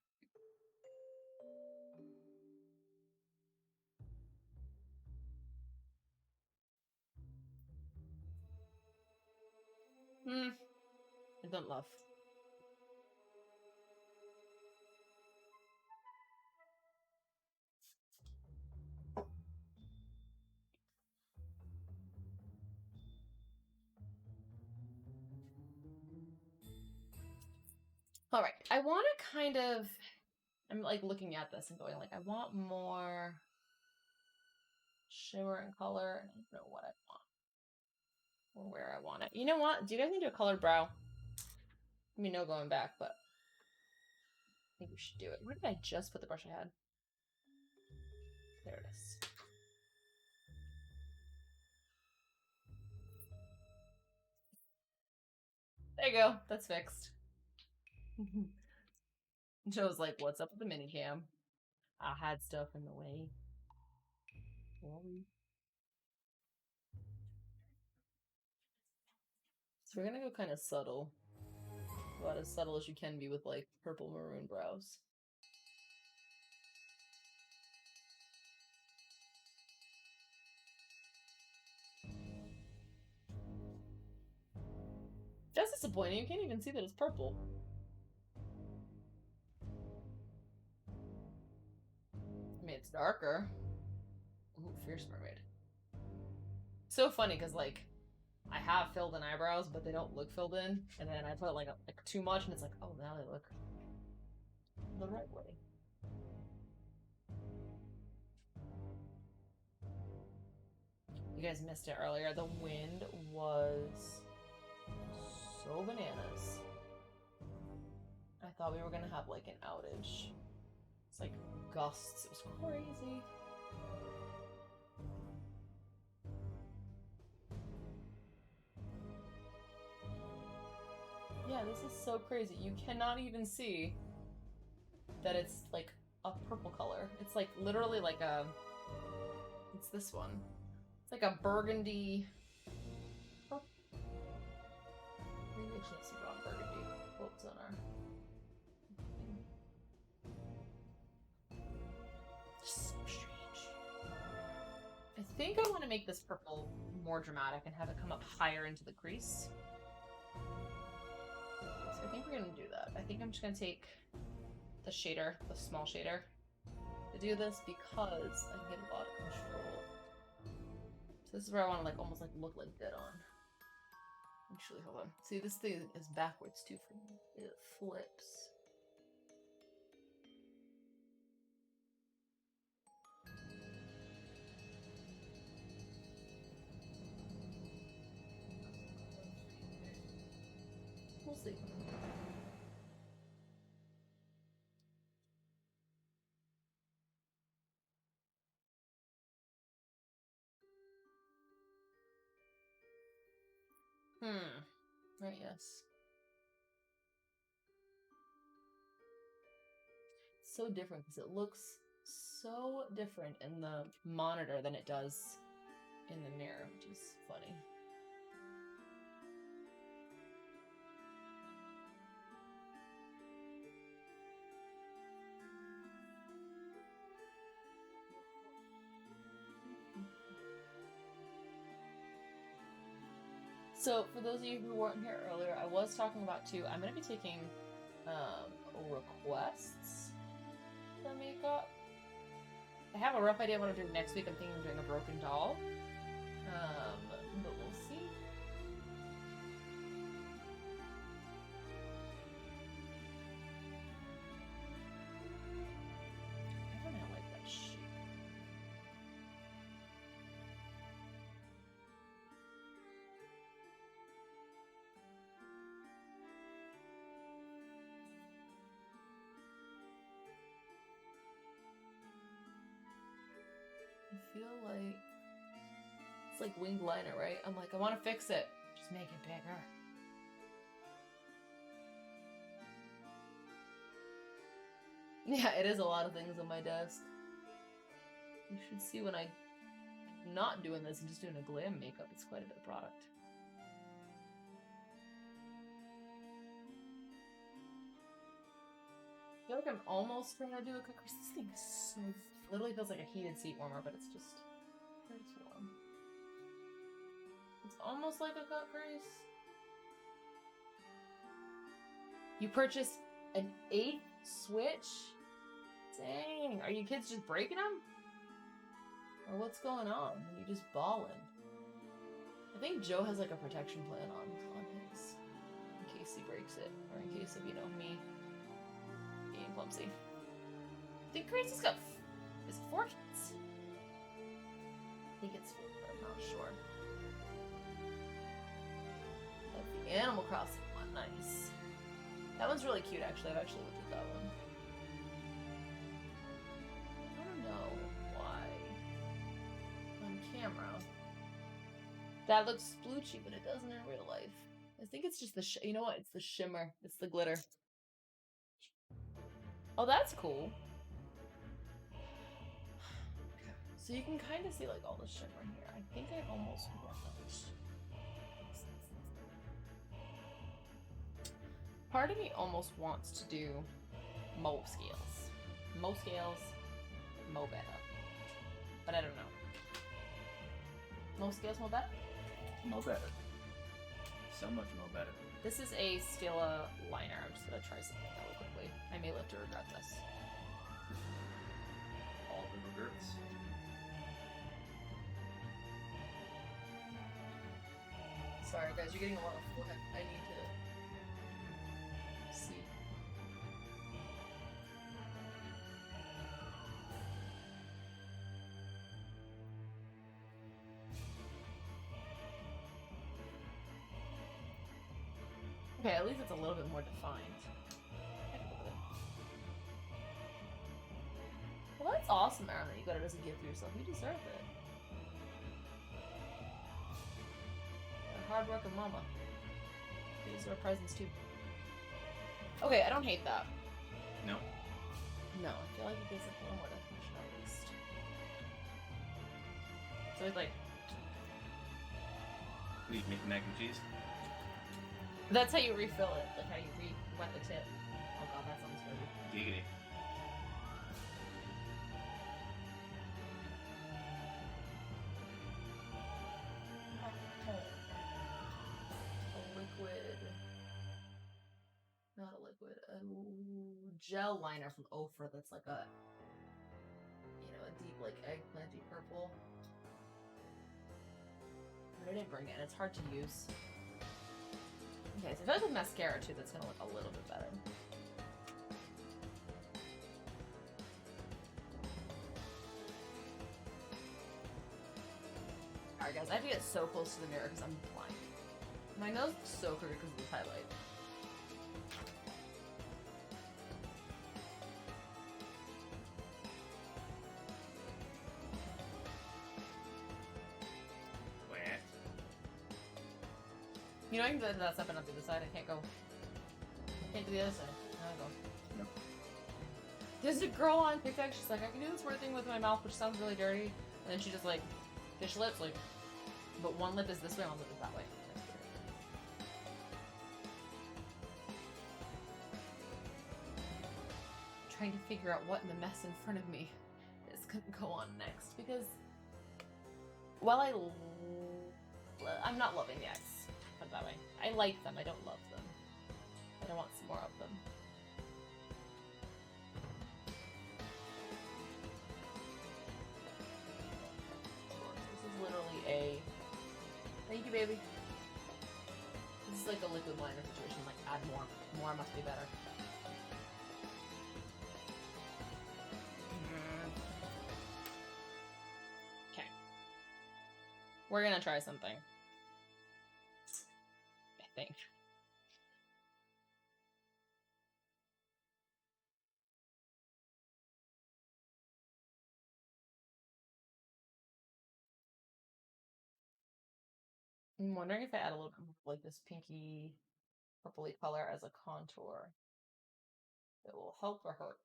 I don't love. All right, I want to kind of, I'm like looking at this and going like, I want more shimmer and color. I don't know what I want or where I want it. You know what? Do you guys need to do a colored brow? I mean, no going back, but I think we should do it. Where did I just put the brush I had? There it is. There you go. That's fixed. Joe's like, what's up with the minicam? I had stuff in the way. So we're gonna go kind of subtle. About as subtle as you can be with like purple maroon brows. That's disappointing. You can't even see that it's purple. I mean, it's darker. Ooh, Fierce Mermaid. So funny because like I have filled in eyebrows, but they don't look filled in, and then I put like too much, and it's like, oh, now they look the right way. You guys missed it earlier. The wind was so bananas. I thought we were gonna have like an outage. It's like gusts. It was crazy. Yeah, this is so crazy. You cannot even see that it's like a purple color. It's like literally like a... It's this one. It's like a burgundy... Purple. Maybe I can't see brown burgundy. Whoops, on our... think I want to make this purple more dramatic and have it come up higher into the crease. So I think we're going to do that. I think I'm just going to take the shader, the small shader, to do this because I get a lot of control. So this is where I want to like almost like look like dead on. Actually, hold on. See, this thing is backwards too for me. It flips. We'll see. Right, yes. It's so different because it looks so different in the monitor than it does in the mirror, which is funny. So, for those of you who weren't here earlier, I was talking about too, I'm going to be taking requests for makeup. I have a rough idea of what I'm doing next week. I'm thinking of doing a broken doll. But we'll see. I don't know, I like that shape. I feel like it's like winged liner, right? I'm like, I want to fix it. Just make it bigger. Yeah, it is a lot of things on my desk. You should see when I'm not doing this and just doing a glam makeup. It's quite a bit of product. I feel like I'm almost trying to do a cut crease. This thing is so... literally feels like a heated seat warmer, but it's just... it's warm. It's almost like a cut crease. You purchased an 8th Switch? Dang. Are you kids just breaking them? Or what's going on? Are you just balling? I think Joe has like a protection plan on his. In case he breaks it. Or in case of, you know, me being clumsy. I think Gracie's got... is it 4 kids? I think it's 4, but I'm not sure. Like the Animal Crossing one. Nice. That one's really cute, actually. I've actually looked at that one. I don't know why. On camera. That looks sploochy, but it doesn't in real life. I think it's just the you know what? It's the shimmer. It's the glitter. Oh, that's cool. So you can kind of see like all the shimmer here. I think I almost want those. Part of me almost wants to do Mo scales. Mo scales, Mo better. But I don't know. Mo scales, Mo better? Mo better. So much more better. This is a Stila liner. I'm just gonna try something really quickly. I may live to regret this. All the regrets. Sorry guys, you're getting a lot of forehead. I need to see. Okay, at least it's a little bit more defined. Well, that's awesome, Aaron, that you got it as a gift for yourself. You deserve it. Hard-working mama. These are presents too. Okay, I don't hate that. No. No, I feel like it gives it a little more definition at least. So it's like... Will you make mac and cheese? That's how you refill it, like how you wet the tip. Oh god, that sounds good. Giggity. gel liner from Ofra that's like a, you know, a deep like eggplanty purple. But I didn't bring it, and it's hard to use. Okay, so I feel like with mascara too, that's gonna look a little bit better. Alright guys, I have to get so close to the mirror because I'm blind. My nose is so crooked because of this highlight. You know I can do that step and up to the side. I can't go. Can't do the other side. Now I go. No. There's a girl on TikTok. She's like, I can do this weird thing with my mouth, which sounds really dirty. And then she just like fish lips, like, but one lip is this way, one lip is that way. That's weird. Trying to figure out what in the mess in front of me is gonna go on next because while I'm not loving the eyes. Put it that way. I like them. I don't love them. But I want some more of them. This is literally a... Thank you, baby. This is like a liquid liner situation. Like, add more. More must be better. Okay. We're gonna try something. I think. I'm wondering if I add a little bit more like this pinky purpley color as a contour. It will help or hurt.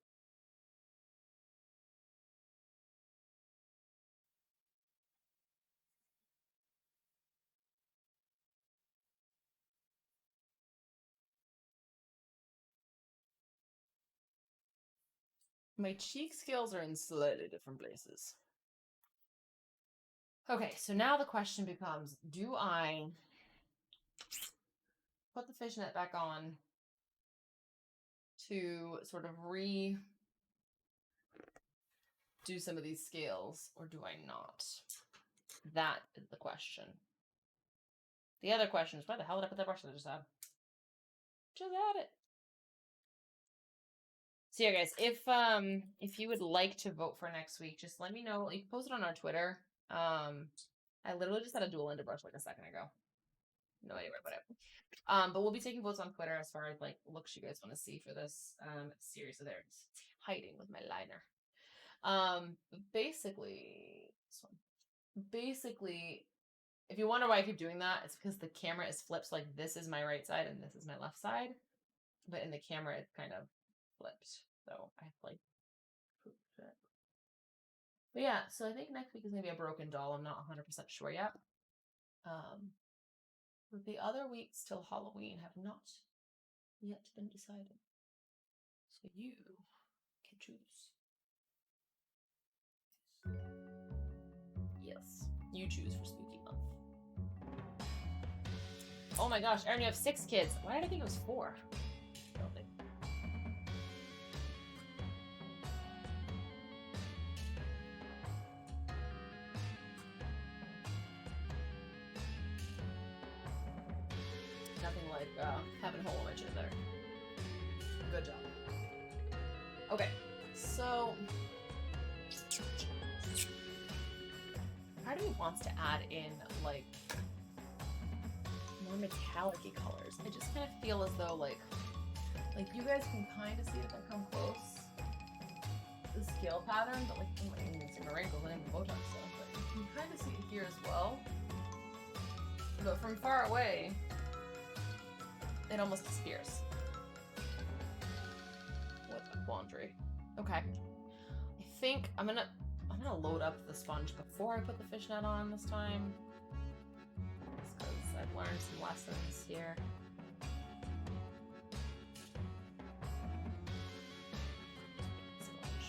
My cheek scales are in slightly different places. Okay, so now the question becomes, do I put the fishnet back on to sort of do some of these scales, or do I not? That is the question. The other question is, why the hell did I put that brush that I just had? Just had it. So yeah, guys, if you would like to vote for next week, just let me know. You can post it on our Twitter. I literally just had a dual ended brush like a second ago. No idea where I put it. But we'll be taking votes on Twitter as far as like looks you guys want to see for this series. So there it's hiding with my liner. Basically, this one. Basically, if you wonder why I keep doing that, it's because the camera is flipped. So like this is my right side and this is my left side. But in the camera, it's kind of flipped. So I have to like prove it. But yeah, so I think next week is maybe a broken doll. I'm not 100% sure yet. But the other weeks till Halloween have not yet been decided. So you can choose. Yes, you choose for Spooky Month. Oh my gosh, Aaron, you have 6 kids. Why did I think it was 4? I don't think. Nothing like having a hole in my chin there. Good job. Okay, so part of me wants to add in like more metallic-y colors. I just kind of feel as though like you guys can kind of see it if I come close. The scale pattern, but like you might even see my wrinkles and even Botox stuff, but you can kind of see it here as well. But from far away, it almost disappears. What a quandary. Okay. I think I'm gonna load up the sponge before I put the fishnet on this time. Just because I've learned some lessons here. Sponge.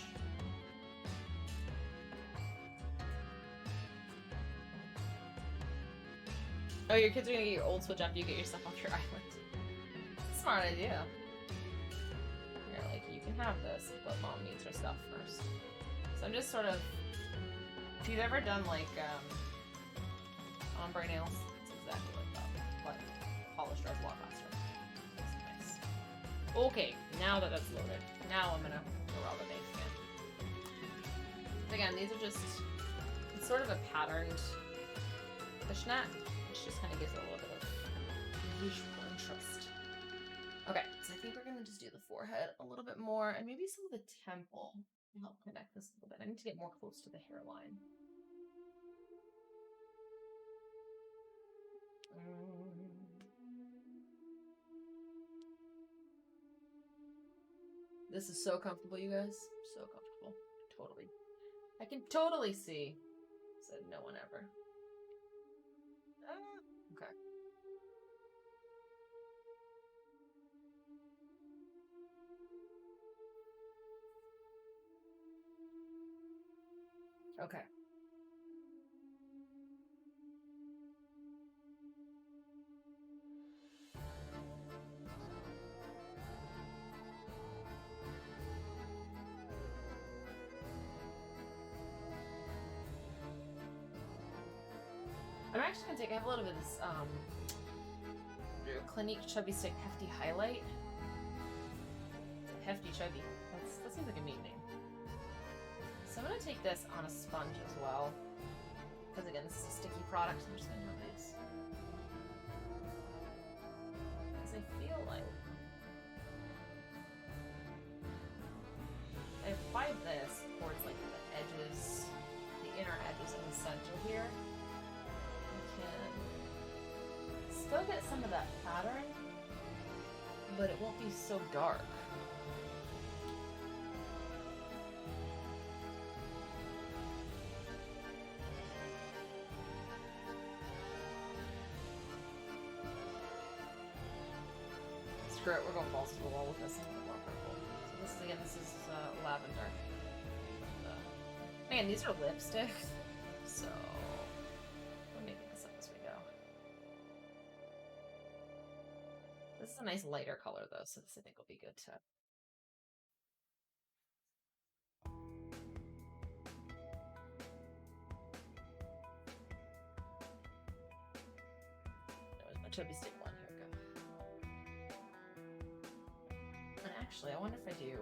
Oh, your kids are gonna get your old Switch after you get your stuff off your island. Smart idea. they're like, you can have this, but mom needs her stuff first. So I'm just sort of, if you've ever done like ombre nails, it's exactly like that, but polished dries a lot faster. It's nice. Okay, now that that's loaded, now I'm gonna go raw the base again. Again, these are just, it's sort of a patterned fishnet, which just kind of gives it a little bit of visual interest. Okay, so I think we're gonna just do the forehead a little bit more, and maybe some of the temple to help connect this a little bit. I need to get more close to the hairline. This is so comfortable, you guys. So comfortable. Totally. I can totally see. Said no one ever. Okay. Okay. I'm actually gonna take, I have a little bit of this, Clinique Chubby Stick Hefty Highlight. Hefty Chubby. That seems like a neat name. So I'm gonna take this on a sponge as well. Because again, this is a sticky product, so I'm just gonna do this. Because I feel like I applied this towards like the edges, the inner edges in the center here. I can still get some of that pattern, but it won't be so dark. Screw it, we're going balls to the wall with this and a little more purple. So this is, again, this is lavender. Man, these are lipsticks, so we're making this up as we go. This is a nice lighter color though, so this I think will be good to. There's my chubby stick one. Here we go. And actually, I wonder if I do.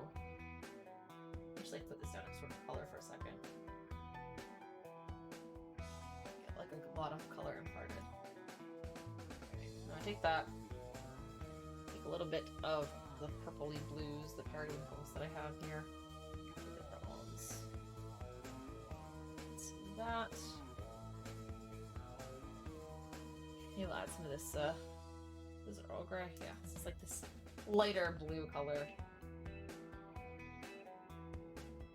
Just like put this down in sort of color for a second. Get like a lot of color imparted. Okay, now I take that. Take a little bit of the purpley blues, the periwinkles that I have here. Different ones. Let's do that. You'll add some of this, is it Earl Grey? Yeah, this is like this lighter blue color.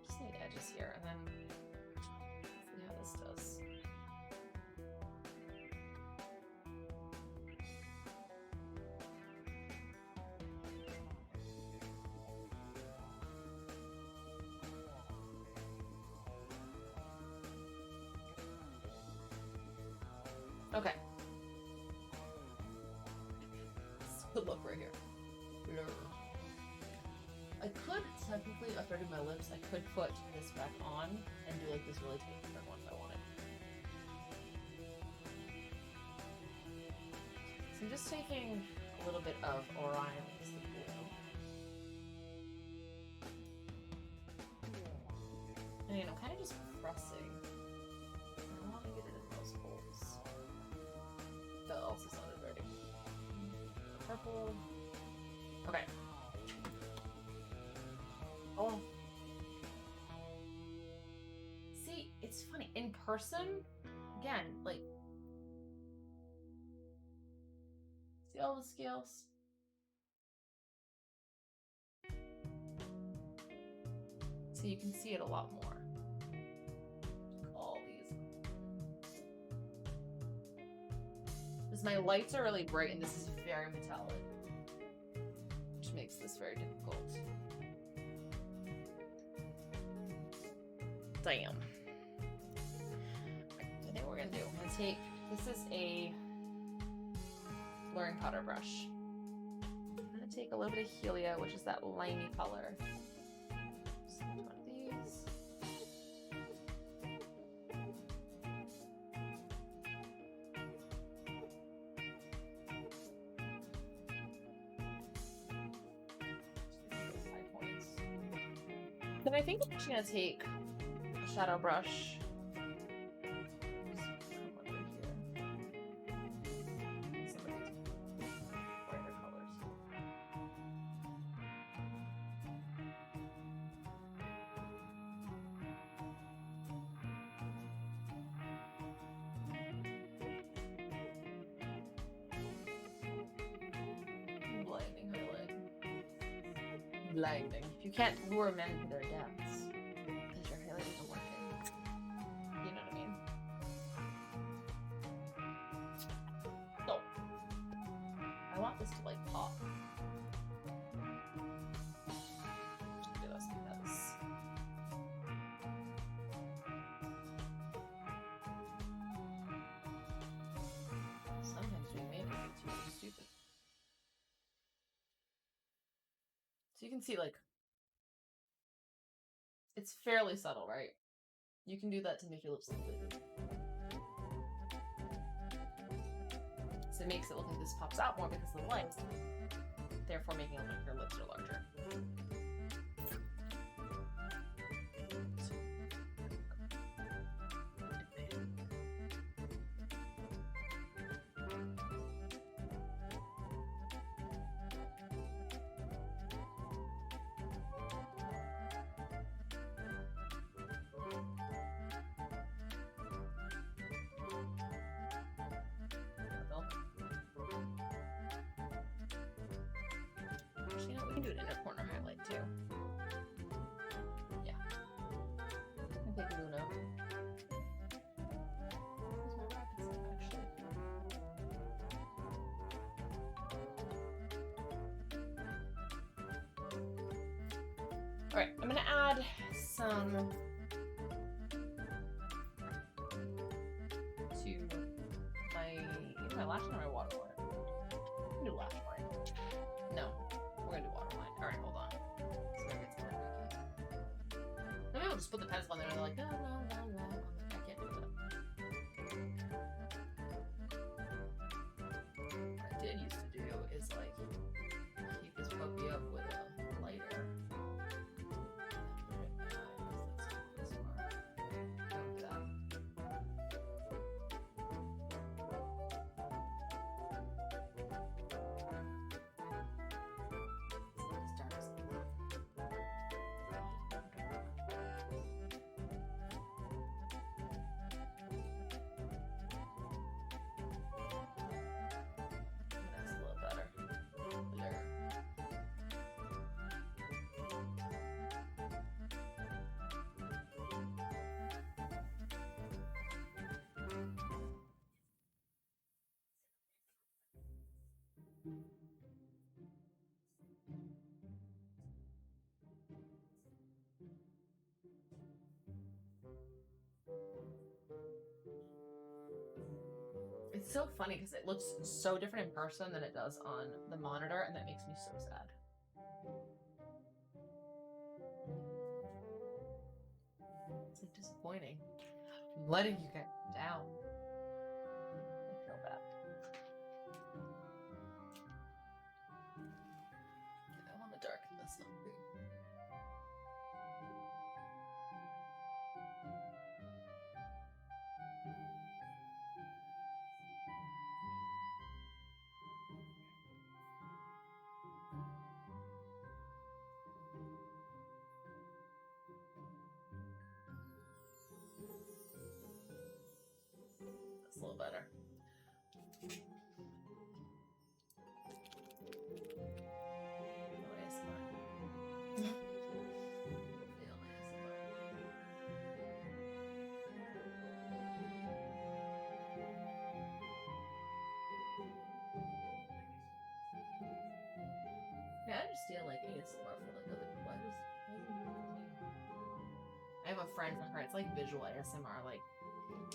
Just need edges here, and then see how this does. Okay. Good look right here. Blur. I could technically, after I do my lips, I could put this back on and do like this really tight different one if I wanted. So I'm just taking a little bit of Orion, which is the blue. And I'm kind of just pressing. I want to get it in those holes. That also sounded ready. Purple. Okay. Oh. See, it's funny. In person, again, like, see all the scales? So you can see it a lot more. All these. Because my lights are really bright and this is very metallic, which makes this very difficult. Damn. I think what we're gonna do, I'm gonna take, this is a blurring powder brush. I'm gonna take a little bit of Helia, which is that limey color. Select one of these. Then I think I'm just gonna take a shadow brush. Blinding highlight. Blinding. You can't lure men to their deaths because your highlight isn't working. You know what I mean? So, I want this to like pop. Do this because sometimes we make it too stupid. So you can see, like, it's fairly subtle, right? You can do that to make your lips look good. So it makes it look like this pops out more because of the light, therefore making it look like your lips are larger. Actually, no, we can do an inner corner highlight too. Yeah. I think Luna. Where's my rapid stuff, actually? Alright, I'm gonna add some to my lash line or my waterline. I'm gonna do lash line. No, we're gonna do waterline. Alright, hold on. So that gets more tricky. Maybe we'll just put the pencil on there and they're like, no, no, no, no. I'm like, I can't do that. What I did used to do is like keep this puppy up with a lighter. That's a little better. There. It's so funny because it looks so different in person than it does on the monitor, and that makes me so sad. It's like disappointing. I'm letting you get down. I feel bad. I want to darken this up. That's a little better. No ASMR. Fail ASMR. Yeah, I understand like ASMR for like other people. I have a friend from her. It's like visual ASMR. Like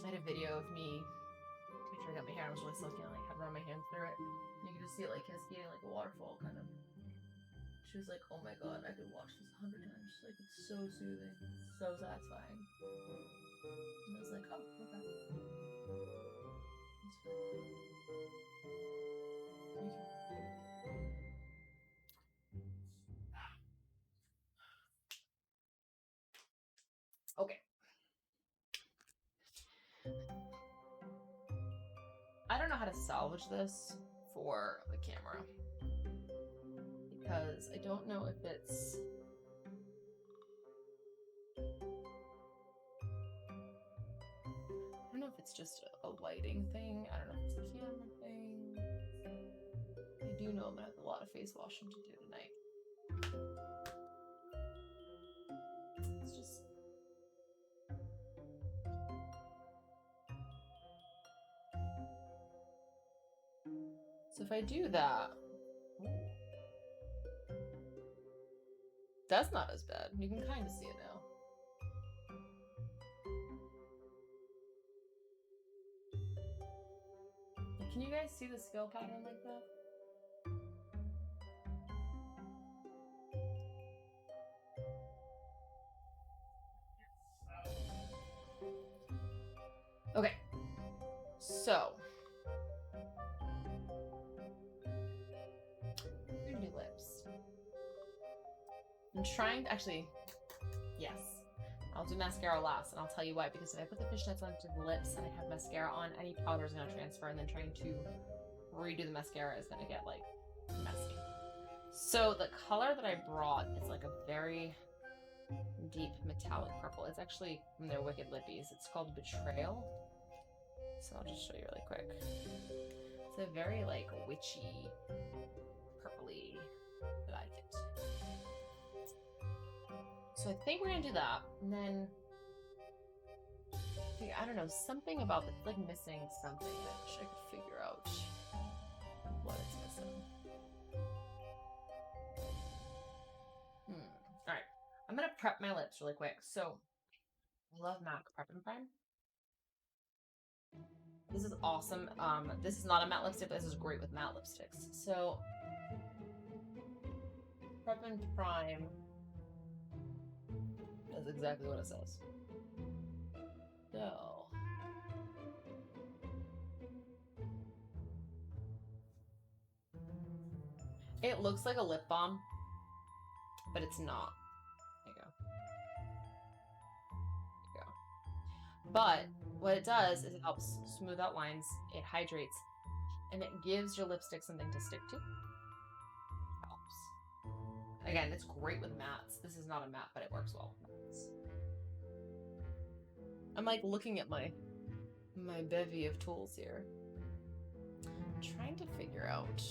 I had a video of me make sure I got my hair. I was really silky and like had run my hands through it. You can just see it like cascading like a waterfall kind of. She was like, oh my god, I could watch this 100 times. She's like, it's so soothing, so satisfying. And I was like, oh, okay. That's fine. Thank you. Okay. I don't know how to salvage this for the camera because I don't know if it's just a lighting thing. I don't know if it's a camera thing. I do know I'm gonna have a lot of face washing to do tonight. It's just so if I do that, that's not as bad. You can kind of see it now. Can you guys see the scale pattern like that? Okay, so we're gonna do lips. I'm trying to actually, yes, I'll do mascara last, and I'll tell you why. Because if I put the fishnets onto the lips and I have mascara on, any powder is gonna transfer, and then trying to redo the mascara is gonna get like messy. So the color that I brought is like a very deep metallic purple. It's actually from their Wicked Lippies. It's called Betrayal. So I'll just show you really quick. It's a very like witchy, purpley. I like it. So I think we're gonna do that, and then I don't know, something about it's like missing something. I wish I could figure out what it's missing. All right, I'm gonna prep my lips really quick. So I love MAC Prep and Prime. This is awesome. This is not a matte lipstick, but this is great with matte lipsticks. So Prep and Prime does exactly what it says. So it looks like a lip balm, but it's not. There you go. There you go. But what it does is it helps smooth out lines, it hydrates, and it gives your lipstick something to stick to. Helps. Again, it's great with mattes. This is not a matte, but it works well with mattes. I'm like looking at my bevy of tools here. I'm trying to figure out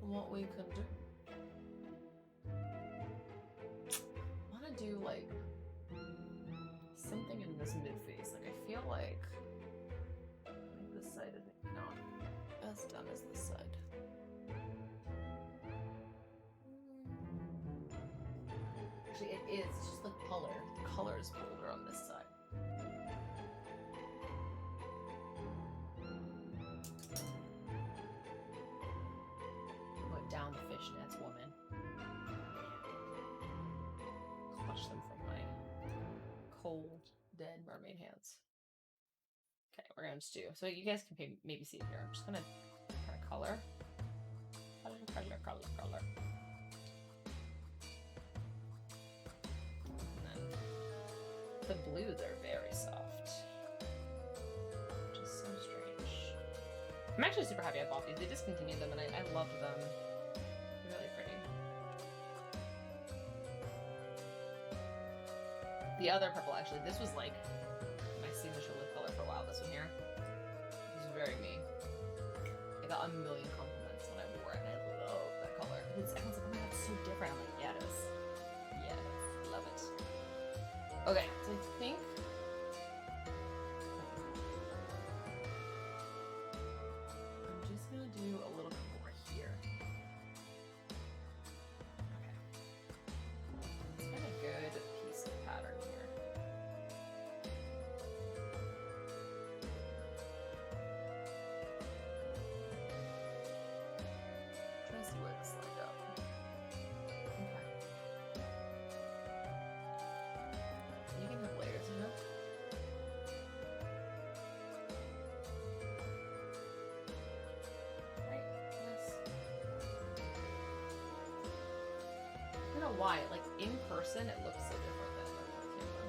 what we could do. I want to do like something in this mid face. Like I feel like this side is not as done as this side. Actually, it is. It's just the color. The color is bolder on this side. Put down the fishnets, woman. Clutch them from my cold, dead mermaid hands. Okay, we're gonna just do. So you guys can maybe see it here. I'm just gonna kind of color. Color. The blues are very soft, which is so strange. I'm actually super happy I bought these. They discontinued them and I loved them. They're really pretty. The other purple, actually, this was like my signature lip color for a while, this one here. This is very me. I got a million compliments when I wore it and I love that color. Everyone's like, oh my god, it's so different. I'm like, yeah, it is. Yes, love it. Okay, so I think I'm just gonna do a little bit more here. Okay. It's been a good piece of pattern here. Try to see where this lined up. know why. Like, in person, it looks so different than on camera.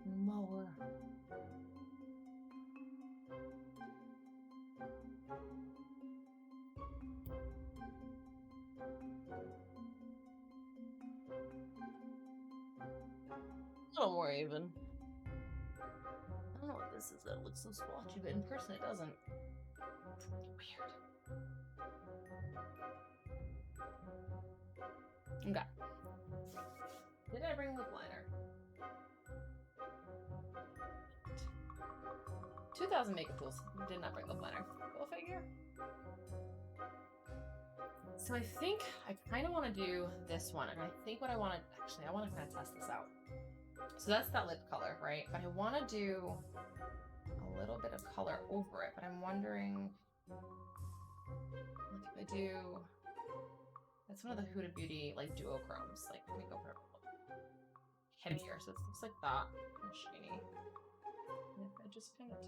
More. A little more even. I don't know what this is. That looks so splotchy, but in person it doesn't. Weird. Okay. Did I bring lip liner? 2,000 makeup tools. Did not bring lip liner. Go figure. So I think I kind of want to do this one. And I think what I want to... Actually, I want to kind of test this out. So that's that lip color, right? But I want to do a little bit of color over it. But I'm wondering... Like if I do... That's one of the Huda Beauty, like, duochromes. Like, let me go for heavier. So it looks like that. And shiny. And if I just kind of...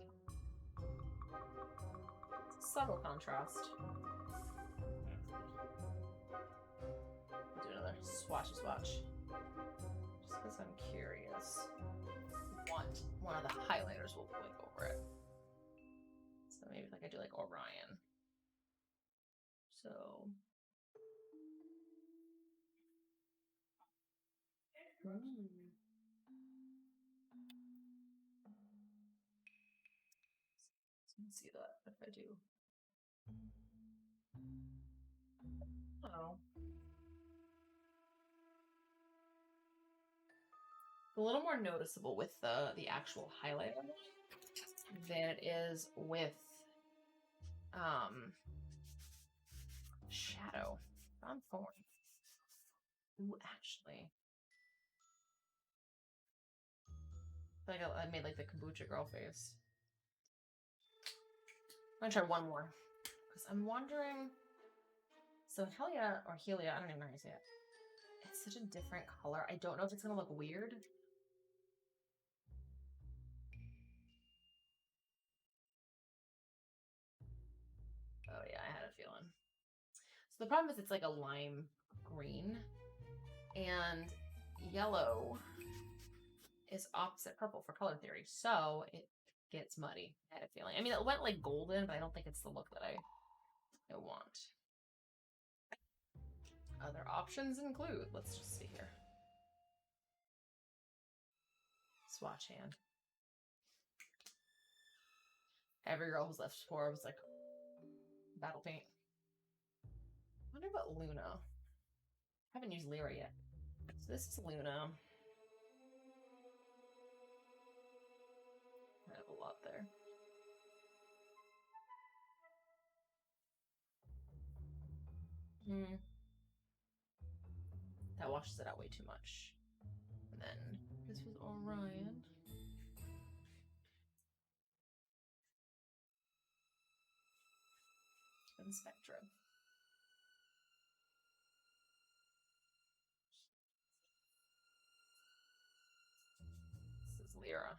It's a subtle contrast. Do another swatchy swatch. Just because I'm curious what one of the highlighters will blink over it. So maybe like I do like Orion. So... So you can see that if I do. Oh. A little more noticeable with the actual highlighter than it is with shadow on thorn. Ooh, actually. I feel like I made like the kombucha girl face. I'm gonna try one more. Because I'm wondering. So Helia or Helia, I don't even know how you say it. It's such a different color. I don't know if it's gonna look weird. Oh yeah, I had a feeling. So the problem is it's like a lime green. And yellow is opposite purple for color theory. So it gets muddy. I had a feeling. I mean, it went like golden, but I don't think it's the look that I want. Other options include, let's just see here. Swatch hand. Every girl who's left for was like, battle paint. I wonder about Luna. I haven't used Lyra yet. So this is Luna. I have a lot there. That washes it out way too much. And then this was Orion. And Spectra. This is Lyra.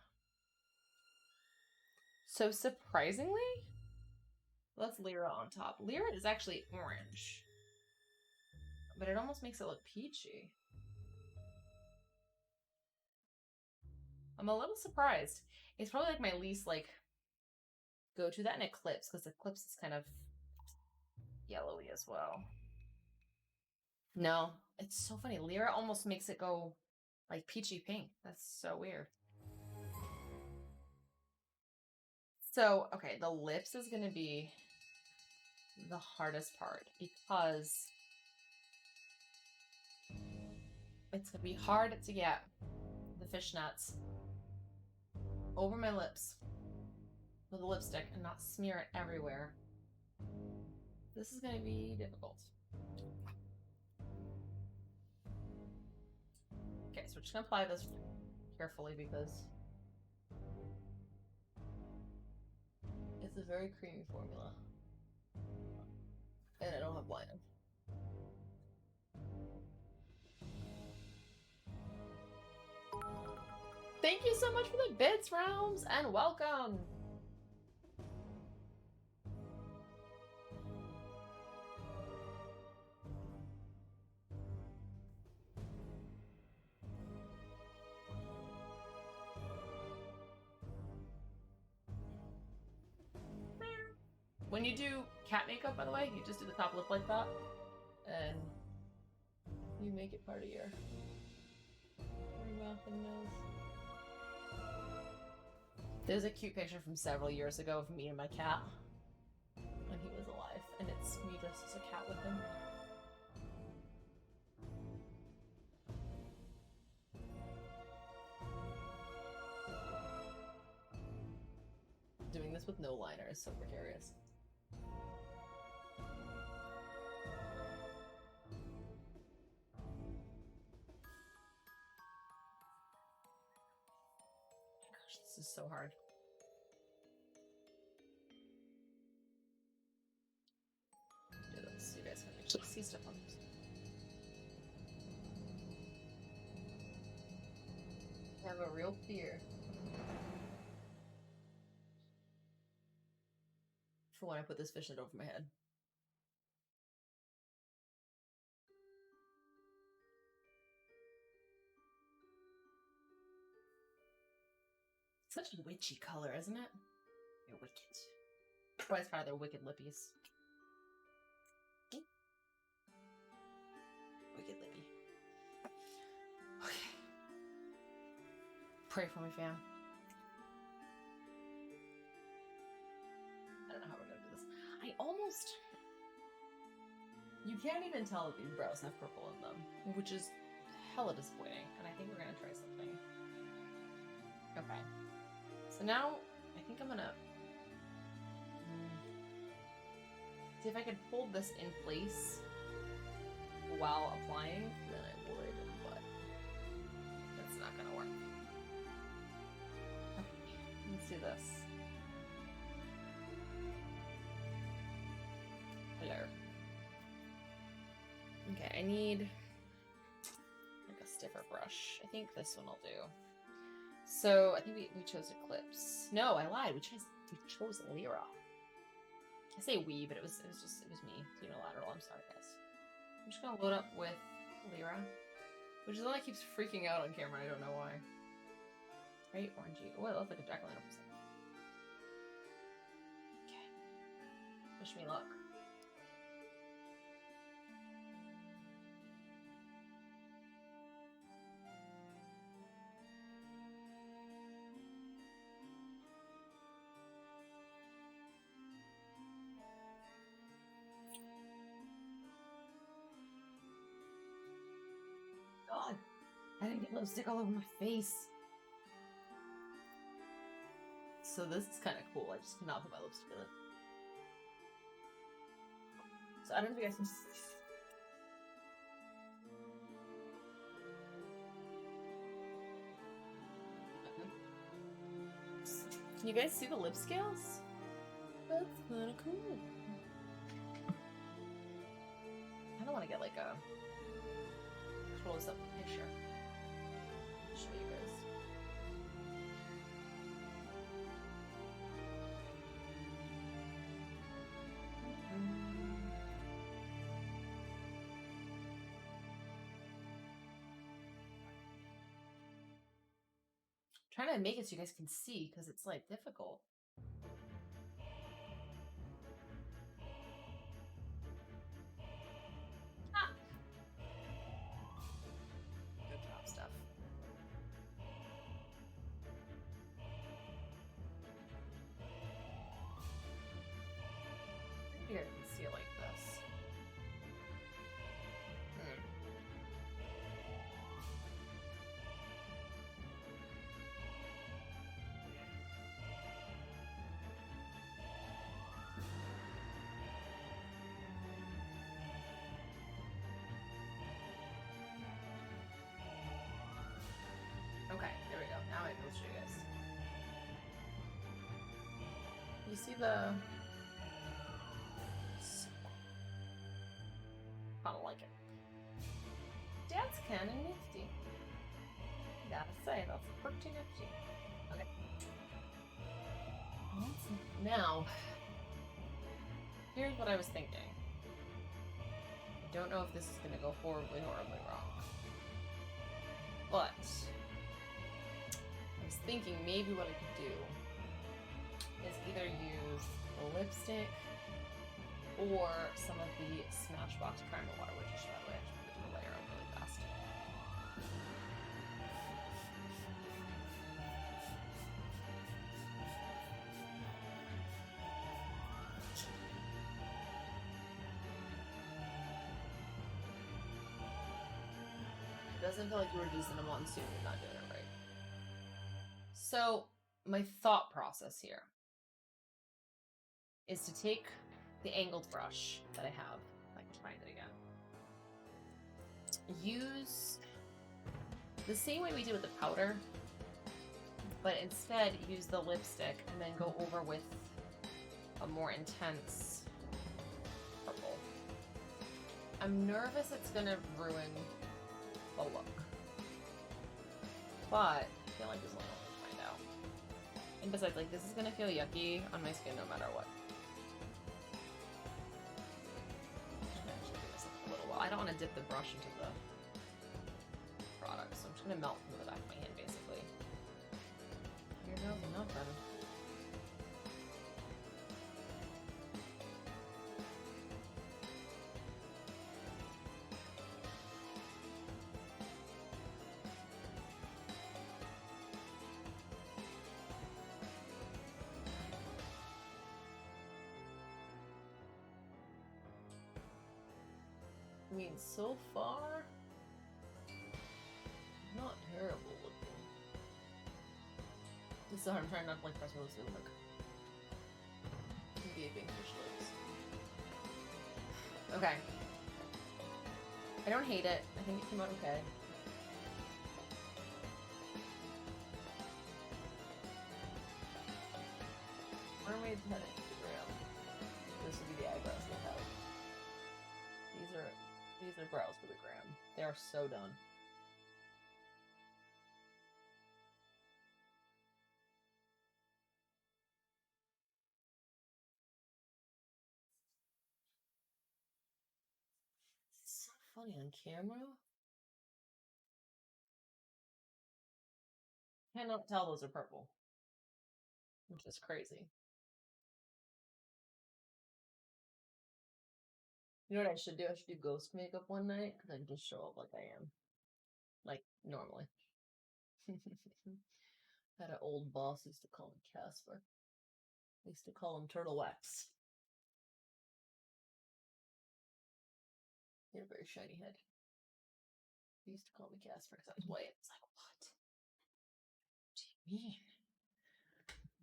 So surprisingly, that's Lyra on top. Lyra is actually orange. But it almost makes it look peachy. I'm a little surprised. It's probably like my least like go to that in Eclipse, because Eclipse is kind of yellowy as well. No, it's so funny. Lyra almost makes it go like peachy pink. That's so weird. So, okay, the lips is going to be the hardest part because it's going to be hard to get the fishnets over my lips with the lipstick and not smear it everywhere. This is gonna be difficult. Okay, so we're just gonna apply this carefully because it's a very creamy formula. And I don't have liner. Thank you so much for the bits, Realms, and welcome! When you do cat makeup, by the way, you just do the top lip like that, and you make it part of your mouth and nose. There's a cute picture from several years ago of me and my cat when he was alive, and it's me dressed as a cat with him. Doing this with no liner is so precarious. This is so hard. Do this so you guys can actually see stuff on this. I have a real fear for when I put this fishnet over my head. Such a witchy color, isn't it? You're wicked. Why it's part of their wicked lippies. Wicked lippy. Okay. Pray for me, fam. I don't know how we're gonna do this. I almost... You can't even tell that these brows have purple in them, which is hella disappointing, and I think we're gonna try something. Okay. So now, I think I'm gonna see if I could hold this in place while applying, then I would, but that's not gonna work. Okay, let's do this. Hello. Okay, I need like a stiffer brush. I think this one will do. So I think we chose Eclipse. No, I lied. We chose Lyra. I say we, but it was me. It's unilateral. I'm sorry, guys. I'm just gonna load up with Lyra, which is the one that keeps freaking out on camera. I don't know why. Right, orangey. Oh, it looks like a jack-o'-lantern. Okay. Wish me luck. God, I didn't get lipstick all over my face. So this is kind of cool. I just cannot put my lipstick in it. So I don't know if you guys can see. Can you guys see the lip scales? That's kind of cool. I don't want to get like a close-up picture. I'll show you guys. Trying to make it so you guys can see because it's like difficult. Ah. Good job, Steph. Maybe I can see it like this. let's show you guys. You see the... I don't like it. That's kind of nifty. Gotta say, that's pretty nifty. Okay. Now, here's what I was thinking. I don't know if this is going to go horribly, horribly wrong. But, I was thinking maybe what I could do is either use the lipstick or some of the Smashbox Primer Water, which, by the way, I should put the layer on really fast. It doesn't feel like you were using a monsoon, you're not doing it right. So, my thought process here is to take the angled brush that I have, if I can find it again, use the same way we did with the powder, but instead use the lipstick and then go over with a more intense purple. I'm nervous it's gonna ruin the look, but I feel like there's only one way to find out. And besides, like, this is gonna feel yucky on my skin no matter what. I don't want to dip the brush into the product, so I'm just going to melt from the back of my hand, basically. Here goes nothing. I mean, so far, not terrible looking. This is hard. I'm trying not to like press my lips to look gaping fish lips. Okay. I don't hate it. I think it came out okay. Mermaid's head Instagram. This would be the eyebrows they have. These are brows for the gram. They are so done. It's so funny on camera. Cannot tell those are purple, which is crazy. You know what I should do? I should do ghost makeup one night and then just show up like I am. Like, normally. Had an old boss used to call him Casper. I used to call him Turtle Wax. He had a very shiny head. He used to call me Casper because I was white. It's like, what? What do you mean?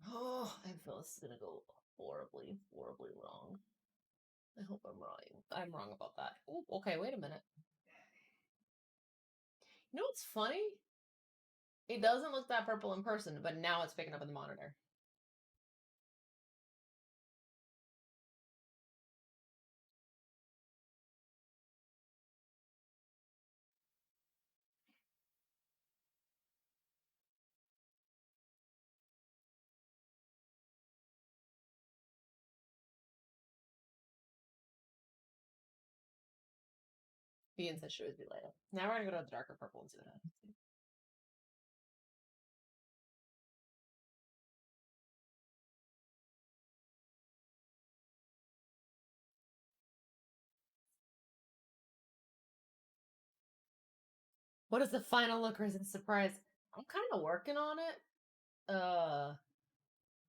Oh, I feel this is gonna go horribly, horribly wrong. I hope I'm wrong. I'm wrong about that. Oh, okay, wait a minute. You know what's funny? It doesn't look that purple in person, but now it's picking up in the monitor. Bean said she would be light. Now we're gonna go to the darker purple and see what happens. What is the final look, or is it a surprise? I'm kind of working on it. I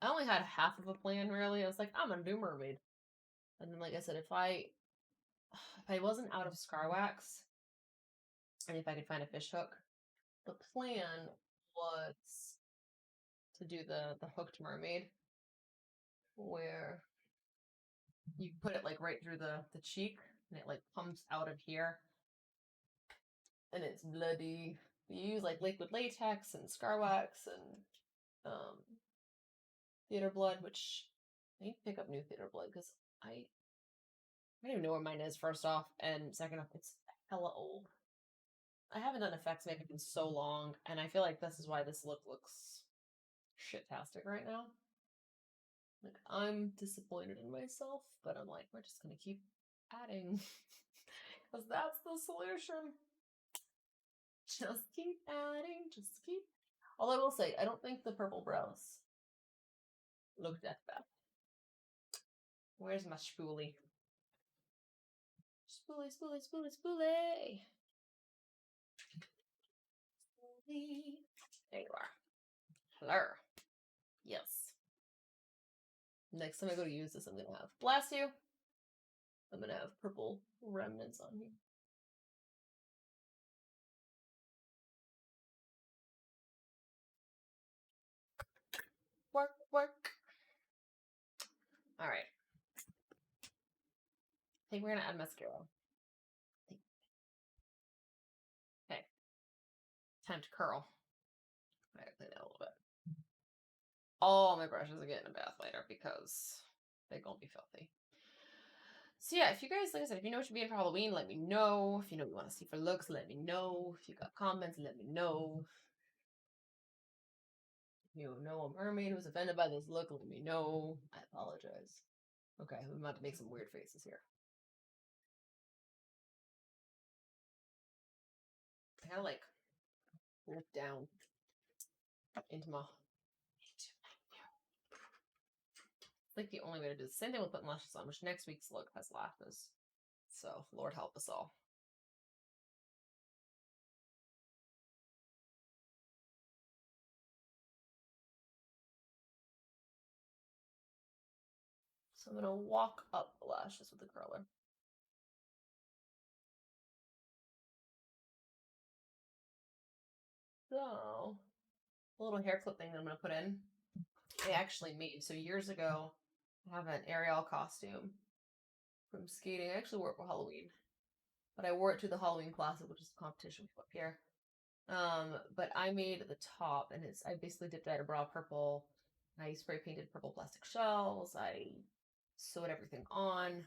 only had half of a plan, really. I was like, I'm gonna do Mermaid. And then, like I said, if I wasn't out of scar wax, and if I could find a fish hook, the plan was to do the hooked mermaid, where you put it like right through the cheek, and it like pumps out of here, and it's bloody, you use like liquid latex and scar wax and theater blood, which I need to pick up new theater blood because I don't even know where mine is, first off, and second off, it's hella old. I haven't done effects makeup in so long, and I feel like this is why this look looks shit-tastic right now. Like, I'm disappointed in myself, but I'm like, we're just gonna keep adding. Because that's the solution. Just keep adding, just keep. Although I will say, I don't think the purple brows look that bad. Where's my spoolie? Spoolie, spoolie, spoolie, spoolie! Spoolie. There you are. Hello. Yes. Next time I go to use this, I'm gonna have, bless you, I'm gonna have purple remnants on here. Work, work. Alright. I think we're gonna add mascara. Okay. Time to curl. I gotta clean that a little bit. All my brushes are getting a bath later because they're gonna be filthy. So yeah, if you guys, like I said, if you know what you're being for Halloween, let me know. If you know what you want to see for looks, let me know. If you got comments, let me know. If you know a mermaid who's offended by this look, let me know. I apologize. Okay, I'm about to make some weird faces here. I gotta like look down into my like the only way to do the same thing with putting lashes on, which next week's look has lashes. So Lord help us all. So I'm gonna walk up the lashes with the curler. So the little hair clip thing that I'm gonna put in, I actually made. So years ago, I have an Ariel costume from skating. I actually wore it for Halloween, but I wore it to the Halloween Classic, which is a competition we put up here. But I made the top, and I basically dipped out a bra purple. I spray painted purple plastic shells. I sewed everything on.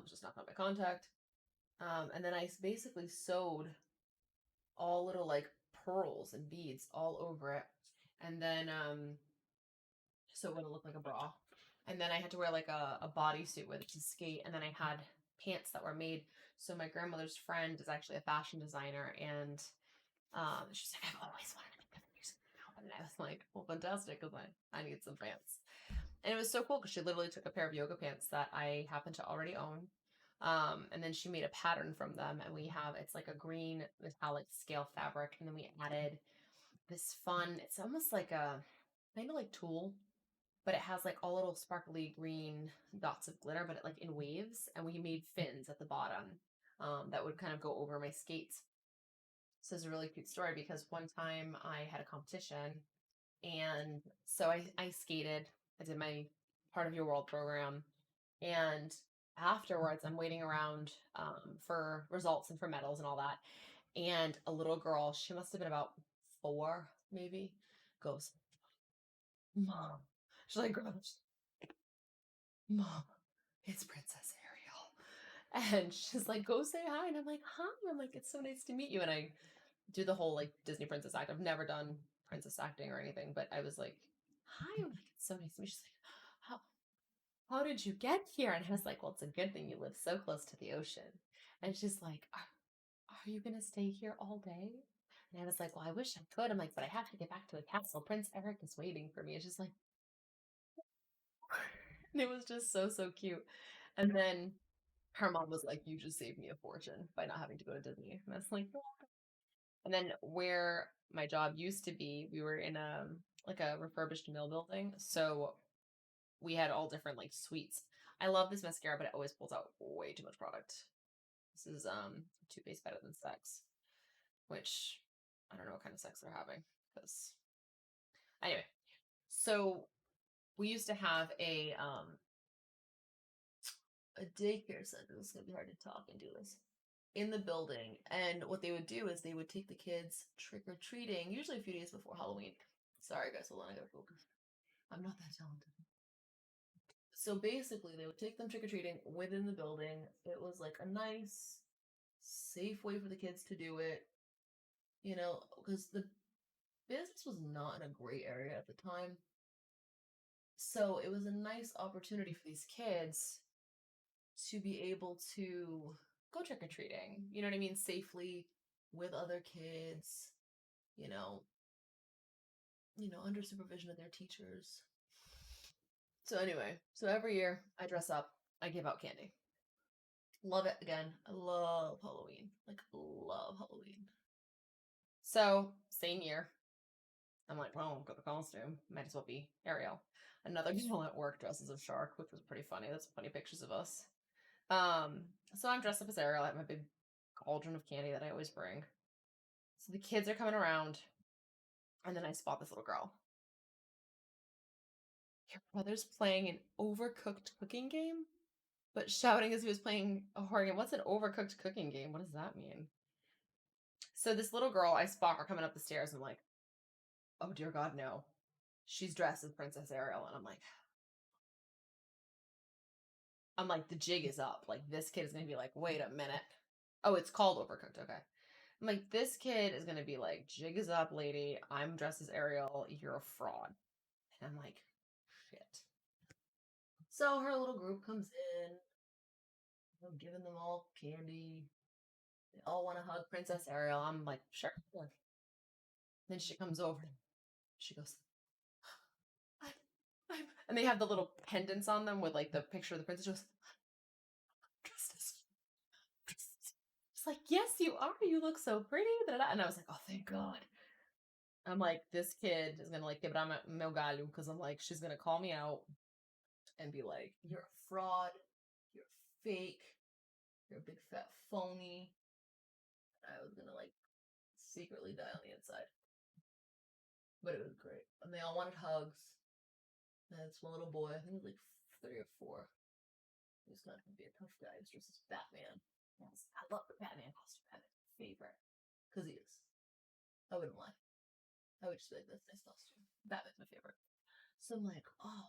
Just knocked out my contact. And then I basically sewed all little like pearls and beads all over it, and then so it wouldn't look like a bra. And then I had to wear like a bodysuit with it to skate, and then I had pants that were made. So my grandmother's friend is actually a fashion designer, and she's like, I've always wanted to make them music now. And I was like, well, fantastic, because I need some pants. And it was so cool because she literally took a pair of yoga pants that I happen to already own. And then she made a pattern from them, and it's like a green metallic scale fabric, and then we added this fun, it's almost like a kind of like tulle, but it has like all little sparkly green dots of glitter, but it like in waves, and we made fins at the bottom that would kind of go over my skates. So it's a really cute story because one time I had a competition, and so I skated. I did my Part of Your World program, and afterwards I'm waiting around for results and for medals and all that. And a little girl, she must have been about 4, maybe, goes, Mom. She's like, Mom, it's Princess Ariel. And she's like, go say hi. And I'm like, hi. I'm like, it's so nice to meet you. And I do the whole like Disney princess act. I've never done princess acting or anything, but I was like, hi. I'm like, it's so nice to meet you. She's like, how did you get here? And I was like, well, it's a good thing you live so close to the ocean. And she's like, are you going to stay here all day? And I was like, well, I wish I could. I'm like, but I have to get back to the castle. Prince Eric is waiting for me. And she's like, and it was just so, so cute. And then her mom was like, you just saved me a fortune by not having to go to Disney. And I was like, oh. And then where my job used to be, we were in a refurbished mill building. So we had all different like suites. I love this mascara, but it always pulls out way too much product. This is Too Faced Better Than Sex, which I don't know what kind of sex they're having. Because anyway, so we used to have a daycare center. It's gonna be hard to talk and do this. in the building. And what they would do is they would take the kids trick-or-treating, usually a few days before Halloween. Sorry guys, hold on, I gotta focus. I'm not that talented. So basically, they would take them trick-or-treating within the building. It was like a nice, safe way for the kids to do it, you know, because the business was not in a great area at the time. So it was a nice opportunity for these kids to be able to go trick-or-treating, you know what I mean, safely with other kids, you know, under supervision of their teachers. So anyway, so every year I dress up, I give out candy. Love it again. I love Halloween. Like, love Halloween. So, same year, I'm like, well, I've got the costume. Might as well be Ariel. Another girl at work dresses as Shark, which was pretty funny. That's funny pictures of us. So I'm dressed up as Ariel. I have my big cauldron of candy that I always bring. So the kids are coming around, and then I spot this little girl. Your brother's playing an overcooked cooking game? But shouting as he was playing a horror game. What's an overcooked cooking game? What does that mean? So this little girl, I spot her coming up the stairs, and I'm like, oh dear God, no. She's dressed as Princess Ariel, and I'm like, the jig is up. Like, this kid is gonna be like, wait a minute. Oh, it's called Overcooked, okay. I'm like, this kid is gonna be like, jig is up, lady. I'm dressed as Ariel. You're a fraud. And I'm like, shit. So her little group comes in. I'm giving them all candy. They all want to hug Princess Ariel. I'm like, sure. Then she comes over. She goes, I'm, and they have the little pendants on them with like the picture of the princess. She goes, it's like, yes, you are. You look so pretty. And I was like, oh, thank God. I'm like, this kid is gonna like quebrar meu galho, because I'm like, she's gonna call me out and be like, you're a fraud, you're fake, you're a big fat phony. I was gonna like secretly die on the inside. But it was great. And they all wanted hugs. And it's one little boy, I think he was like 3 or 4. He's not gonna be a tough guy. He's dressed as Batman. Yes, I love the Batman costume. Batman favorite. Because he is. I wouldn't lie. I would just be like, that's a nice costume. Batman's my favorite. So I'm like, oh,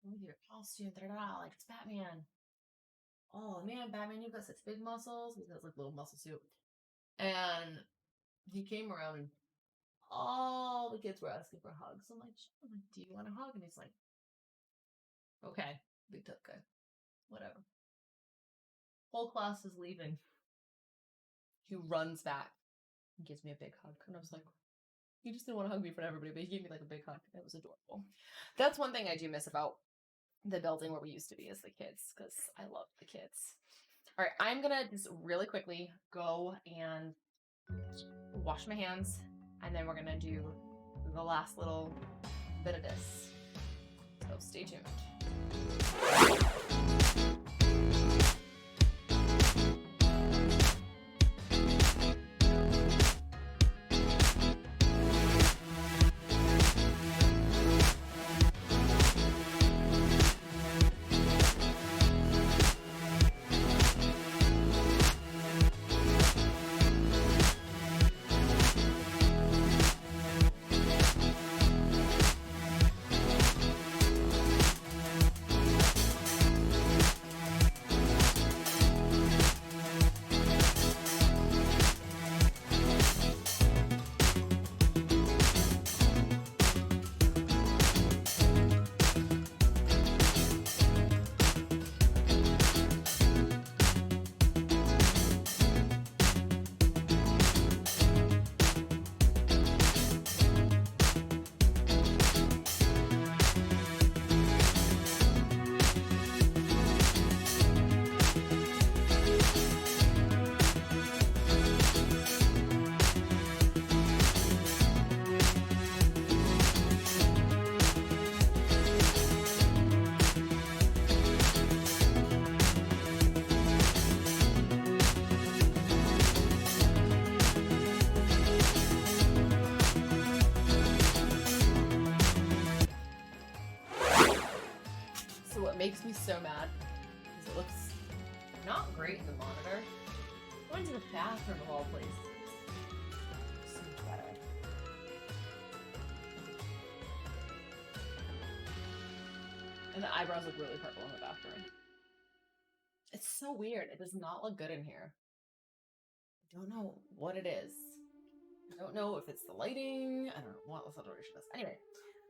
look at your costume. Like, it's Batman. Oh man, Batman, you've got such big muscles. He's got like little muscle suit. And he came around and all the kids were asking for hugs. I'm like, do you want a hug? And he's like, okay, big tough guy. Whatever. Whole class is leaving. He runs back and gives me a big hug. And I was like, he just didn't want to hug me in front of everybody, but he gave me like a big hug. It was adorable. That's one thing I do miss about the building where we used to be as the kids, because I love the kids. All right, I'm gonna just really quickly go and wash my hands, and then we're gonna do the last little bit of this. So stay tuned. Makes me so mad because it looks not great in the monitor, Going to the bathroom of all places. So much better. And the eyebrows look really purple in the bathroom. It's so weird. It does not look good in here. I don't know what it is. I don't know if it's the lighting. I don't know what the saturation is. Anyway,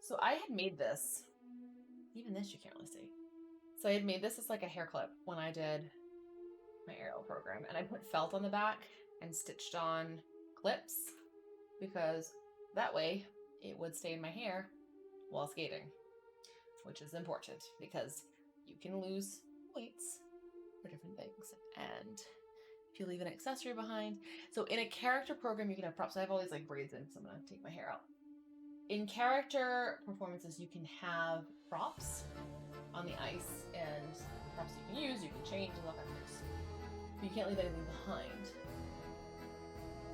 so I had made this. Even this you can't really see. So I had made this as like a hair clip when I did my aerial program. And I put felt on the back and stitched on clips because that way it would stay in my hair while skating, which is important because you can lose weights for different things. And if you leave an accessory behind. So in a character program, you can have props. So I have all these like braids in, so I'm gonna take my hair out. In character performances, you can have props on the ice, and the props you can use, you can change, and all kinds of things. But you can't leave anything behind.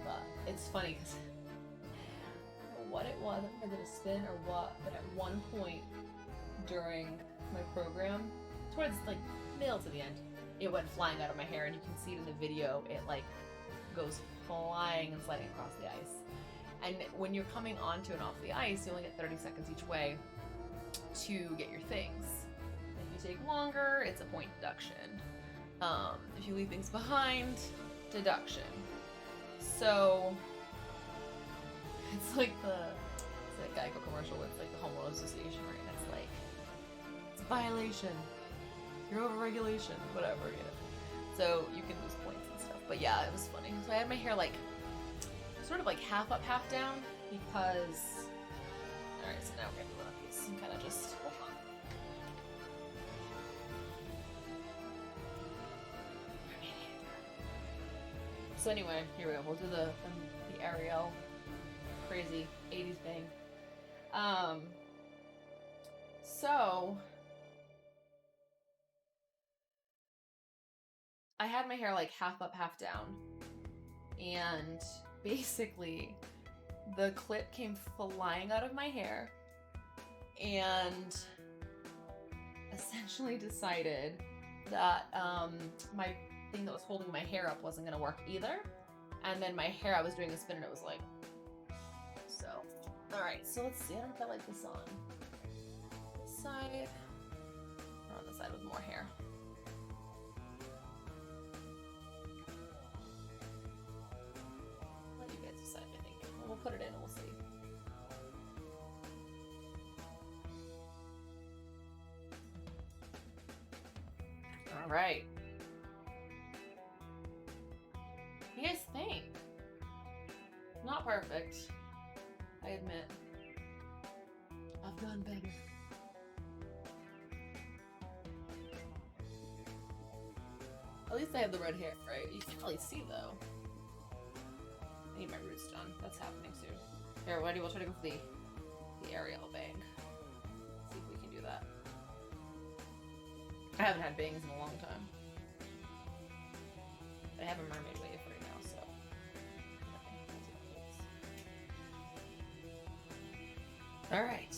But it's funny because I don't know what it was, I don't know if I did a spin or what, but at one point during my program, towards like middle to the end, it went flying out of my hair, and you can see it in the video. It like goes flying and sliding across the ice. And when you're coming onto and off the ice, you only get 30 seconds each way to get your things. If you take longer, it's a point deduction. If you leave things behind, deduction. So it's like that Geico commercial with like the Homeowners Association, right? It's like, it's a violation. You're over regulation, whatever, you know. So you can lose points and stuff. But yeah, it was funny. So I had my hair like sort of like half up, half down because. Alright, so now we're gonna run these and kind of just hold on. So anyway, here we go. We'll do the aerial crazy 80s thing. So I had my hair like half up, half down, and basically the clip came flying out of my hair and essentially decided that my thing that was holding my hair up wasn't going to work either. And then my hair, I was doing a spin and it was like, so. All right, so let's see. I don't know if I like this on this side or on the side with more hair. Let you guys decide, I think. We'll put it in and we'll see. All right. What do you guys think? Not perfect, I admit. I've done better. At least I have the red hair, right? You can't really see though. I need my roots done. That's happening soon. Here, Wendy, we'll try to go for the aerial bang. See if we can do that. I haven't had bangs in a long time. I have a mermaid wave right now, so. All right.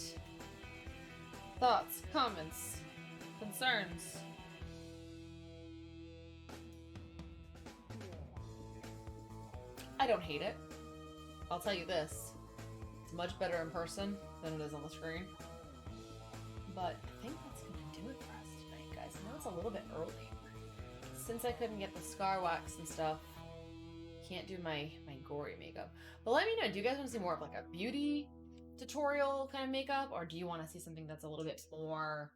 Thoughts, comments, concerns. I don't hate it. I'll tell you this. It's much better in person than it is on the screen. But I think that's going to do it for us tonight, guys. I know it's a little bit early. Since I couldn't get the scar wax and stuff, can't do my gory makeup. But let me know, do you guys want to see more of like a beauty tutorial kind of makeup? Or do you want to see something that's a little bit more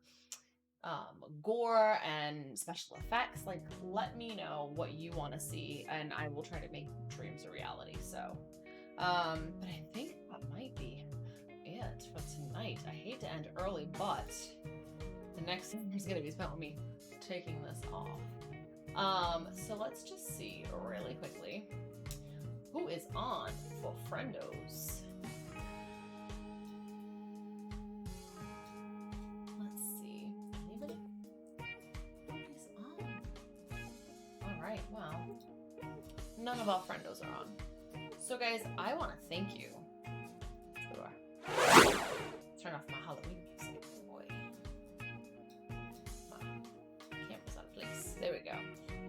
gore and special effects? Like, let me know what you want to see and I will try to make dreams a reality. So but I think that might be it for tonight. I hate to end early, but the next thing is going to be spent with me taking this off. So let's just see really quickly who is on for Friendos. Let's see. Anybody? Nobody's on. Alright, well. None of our Friendos are on. So guys, I want to thank you. Turn off my Halloween music, boy. My camera's out of place. There we go.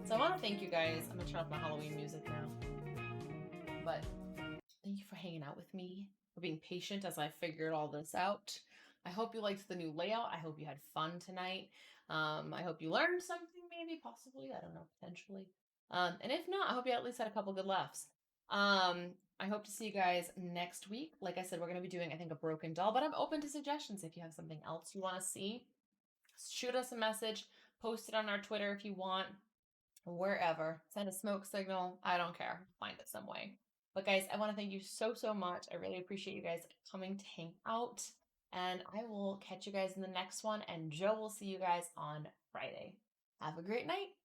So I want to thank you guys. I'm gonna turn off my Halloween music now. But thank you for hanging out with me, for being patient as I figured all this out. I hope you liked the new layout. I hope you had fun tonight. I hope you learned something, maybe, possibly. I don't know, potentially. And if not, I hope you at least had a couple good laughs. I hope to see you guys next week. Like I said, we're going to be doing, I think, a broken doll, but I'm open to suggestions. If you have something else you want to see, shoot us a message, post it on our Twitter if you want, wherever. Send a smoke signal. I don't care. Find it some way. But guys, I want to thank you so, so much. I really appreciate you guys coming to hang out. And I will catch you guys in the next one. And Joe will see you guys on Friday. Have a great night.